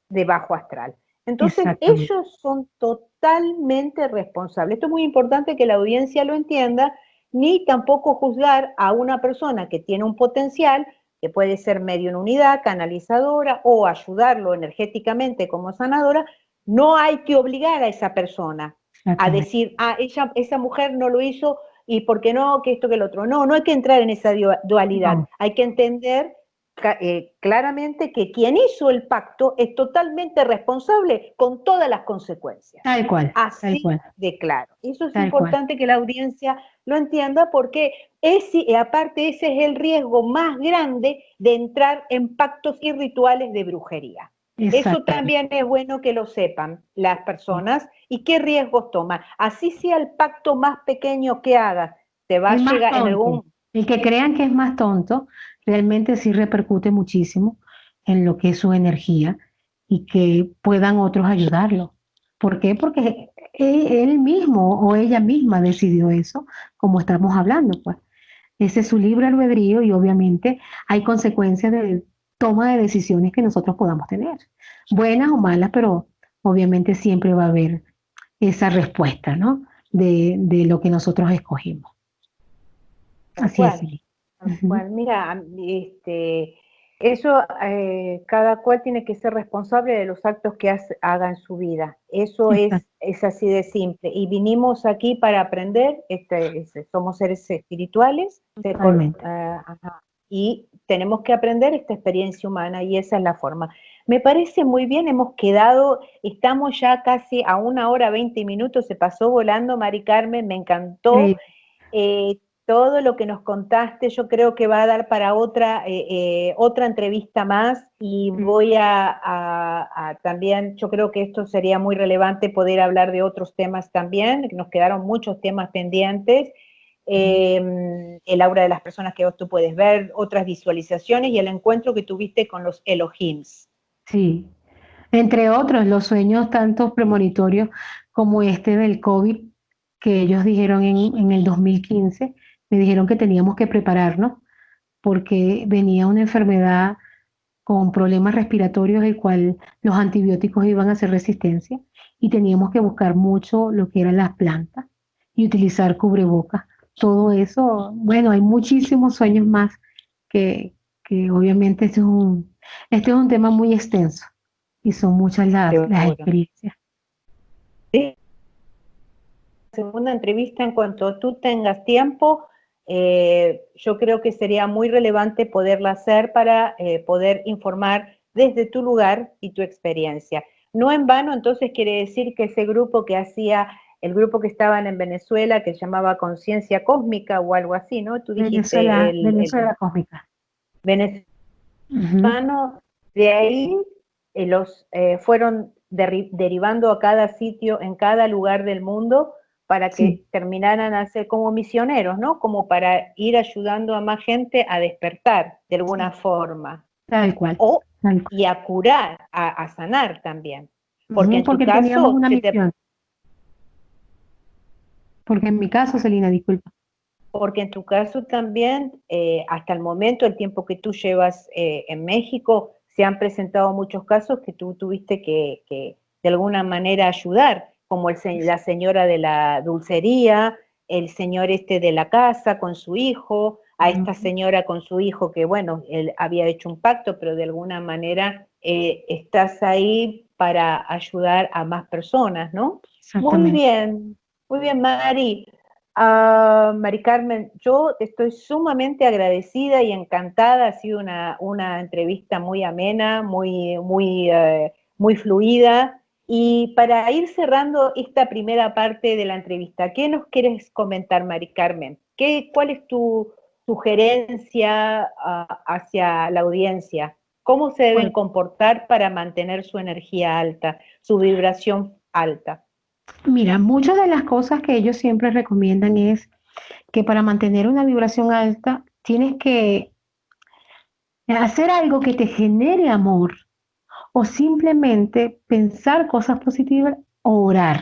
de bajo astral. Entonces, exactamente. ellos son totalmente responsables. Esto es muy importante que la audiencia lo entienda, ni tampoco juzgar a una persona que tiene un potencial, que puede ser medio en unidad, canalizadora o ayudarlo energéticamente como sanadora. No hay que obligar a esa persona a Exactamente. decir, esa mujer no lo hizo y por qué no, que esto, que el otro. No, no hay que entrar en esa dualidad. No, Hay que entender claramente que quien hizo el pacto es totalmente responsable con todas las consecuencias. tal Así cual, de claro. Eso es tal cual. importante que la audiencia lo entienda porque aparte ese es el riesgo más grande de entrar en pactos y rituales de brujería. Eso Exactamente. también es bueno que lo sepan las personas y qué riesgos toman. Así sea el pacto más pequeño que hagas, te va a El más llegar en tonto, algún... el que crean que es más tonto, realmente sí repercute muchísimo en lo que es su energía y que puedan otros ayudarlo. ¿Por qué? Porque él mismo o ella misma decidió eso, como estamos hablando, pues. Ese es su libre albedrío y obviamente hay consecuencias de toma de decisiones que nosotros podamos tener, buenas o malas, pero obviamente siempre va a haber esa respuesta, ¿no? De lo que nosotros escogimos. Tal Así es, cual. sí. Ujú. Mira, eso cada cual tiene que ser responsable de los actos que haga en su vida. Eso Exacto, es así de simple. Y vinimos aquí para aprender, somos seres espirituales, totalmente. ajá, y tenemos que aprender esta experiencia humana y esa es la forma. Me parece muy bien, hemos quedado, estamos ya casi a 1 hora 20 minutos, se pasó volando, Mari Carmen, me encantó. Sí, Eh, Todo lo que nos contaste yo creo que va a dar para otra entrevista más y sí, voy también, yo creo que esto sería muy relevante poder hablar de otros temas también, que nos quedaron muchos temas pendientes, el aura de las personas que tú puedes ver, otras visualizaciones y el encuentro que tuviste con los Elohims. sí. Entre otros, los sueños tanto premonitorios como este del COVID, que ellos dijeron en el 2015, me dijeron que teníamos que prepararnos porque venía una enfermedad con problemas respiratorios, el cual los antibióticos iban a hacer resistencia y teníamos que buscar mucho lo que eran las plantas y utilizar cubrebocas. Todo eso, bueno, hay muchísimos sueños más que, que obviamente este es un tema muy extenso y son muchas las Seguro. experiencias. Sí, segunda entrevista, en cuanto tú tengas tiempo, yo creo que sería muy relevante poderla hacer para poder informar desde tu lugar y tu experiencia. No en vano, entonces quiere decir que ese grupo que hacía, el grupo que estaban en Venezuela, que se llamaba Conciencia Cósmica o algo así, ¿no? Tú dijiste Venezuela, el Venezuela cósmica. Ujú. venezolano, de ahí los fueron derivando a cada sitio, en cada lugar del mundo, para Sí, que terminaran a ser como misioneros, ¿no? Como para ir ayudando a más gente a despertar de alguna sí, forma, tal cual, o tal cual. y a curar, a sanar también. Porque Ujú, en tu porque teníamos caso, una misión, porque en mi caso, Celina, disculpa. porque en tu caso también, hasta el momento, el tiempo que tú llevas en México, se han presentado muchos casos que tú tuviste que de alguna manera ayudar, como la señora de la dulcería, el señor este de la casa con su hijo, a esta Ujú. señora con su hijo que, bueno, él había hecho un pacto, pero de alguna manera estás ahí para ayudar a más personas, ¿no? Exactamente. Muy bien, Mari. Mari Carmen, yo estoy sumamente agradecida y encantada. Ha sido una entrevista muy amena, muy fluida. Y para ir cerrando esta primera parte de la entrevista, ¿qué nos quieres comentar, Mari Carmen? ¿Cuál es tu sugerencia hacia la audiencia? ¿Cómo se deben Bueno, comportar para mantener su energía alta, su vibración alta? mira, muchas de las cosas que ellos siempre recomiendan es que para mantener una vibración alta tienes que hacer algo que te genere amor o simplemente pensar cosas positivas o orar.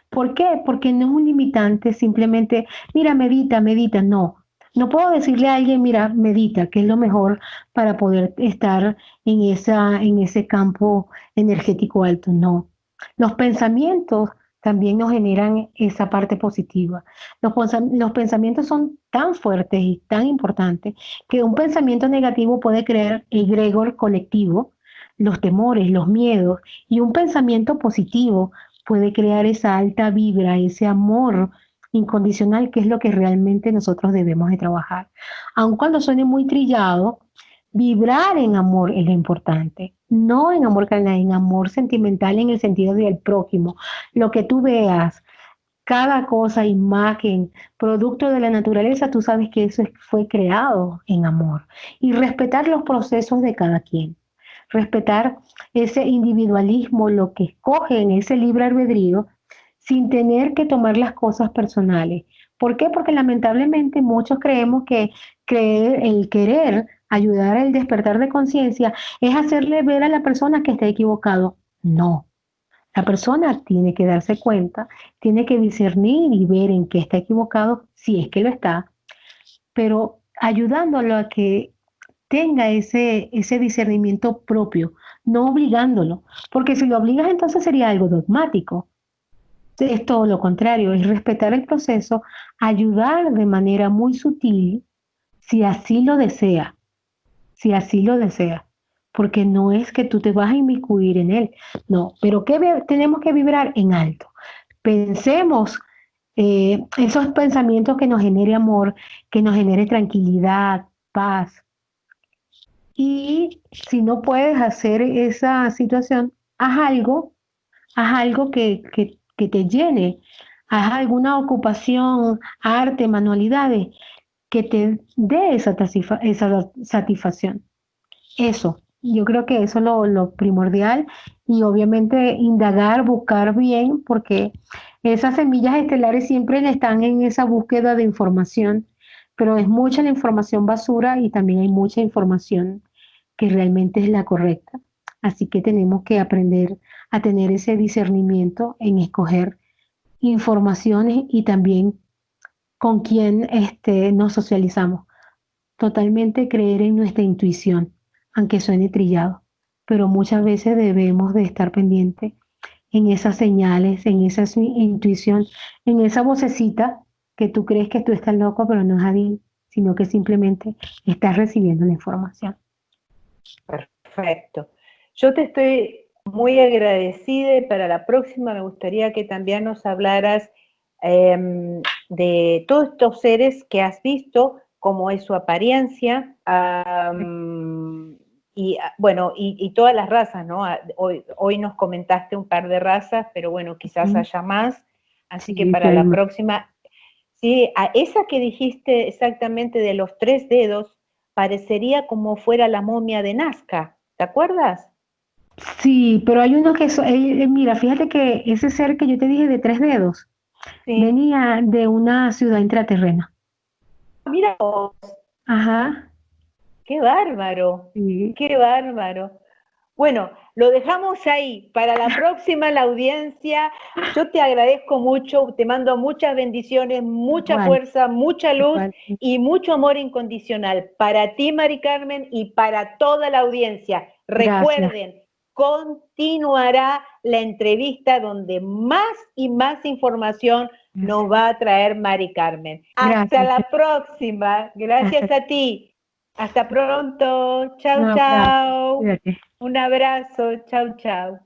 ¿Por qué? Porque no es un limitante simplemente, mira, medita, medita, no. No puedo decirle a alguien, mira, medita, que es lo mejor para poder estar en ese campo energético alto. No. Los pensamientos también nos generan esa parte positiva. Los pensamientos son tan fuertes y tan importantes que un pensamiento negativo puede crear egregor colectivo, los temores, los miedos, y un pensamiento positivo puede crear esa alta vibra, ese amor incondicional, que es lo que realmente nosotros debemos de trabajar. Aun cuando suene muy trillado, vibrar en amor es lo importante, no en amor carnal, en amor sentimental en el sentido del prójimo. Lo que tú veas, cada cosa, imagen, producto de la naturaleza, tú sabes que fue creado en amor. Y respetar los procesos de cada quien. Respetar ese individualismo, lo que escoge en ese libre albedrío, sin tener que tomar las cosas personales. ¿Por qué? Porque lamentablemente muchos creemos que el querer ayudar al despertar de conciencia es hacerle ver a la persona que está equivocado. No, la persona tiene que darse cuenta, tiene que discernir y ver en qué está equivocado, si es que lo está, pero ayudándolo a que tenga ese discernimiento propio, no obligándolo, porque si lo obligas entonces sería algo dogmático. Es todo lo contrario, es respetar el proceso, ayudar de manera muy sutil, si así lo desea, si así lo desea, porque no es que tú te vas a inmiscuir en él, no, pero tenemos que vibrar en alto. Pensemos esos pensamientos que nos genere amor, que nos genere tranquilidad, paz. Y si no puedes hacer esa situación, haz algo que te llene, haz alguna ocupación, arte, manualidades, que te dé esa satisfacción. Eso, yo creo que eso es lo primordial y obviamente indagar, buscar bien, porque esas semillas estelares siempre están en esa búsqueda de información, pero es mucha la información basura y también hay mucha información que realmente es la correcta. Así que tenemos que aprender a tener ese discernimiento en escoger informaciones y también con quién nos socializamos. Totalmente creer en nuestra intuición, aunque suene trillado, pero muchas veces debemos de estar pendientes en esas señales, en esa intuición, en esa vocecita que tú crees que tú estás loco, pero no es así, sino que simplemente estás recibiendo la información. Perfecto. Yo te estoy muy agradecida y para la próxima me gustaría que también nos hablaras de todos estos seres que has visto, cómo es su apariencia, y todas las razas, ¿no? Hoy nos comentaste un par de razas, pero bueno, quizás Ujú. haya más, así que Sí, sí para hay la más. próxima, sí, a esa que dijiste exactamente de los 3 dedos, parecería como fuera la momia de Nazca, ¿te acuerdas? Sí, pero hay uno que, mira, fíjate que ese ser que yo te dije de 3 dedos Sí. venía de una ciudad intraterrena. Mira vos, Ajá, qué bárbaro, sí, qué bárbaro. Bueno, lo dejamos ahí. Para la próxima, la audiencia, yo te agradezco mucho, te mando muchas bendiciones, mucha igual, fuerza, mucha luz igual. y mucho amor incondicional para ti, Mari Carmen, y para toda la audiencia. Gracias, Recuerden, continuará la entrevista donde más y más información gracias, nos va a traer Mari Carmen. Hasta gracias. la próxima. Gracias Hasta a ti. Hasta pronto. un Chau, abrazo. chau. Cuídate. Un abrazo, chau, chau.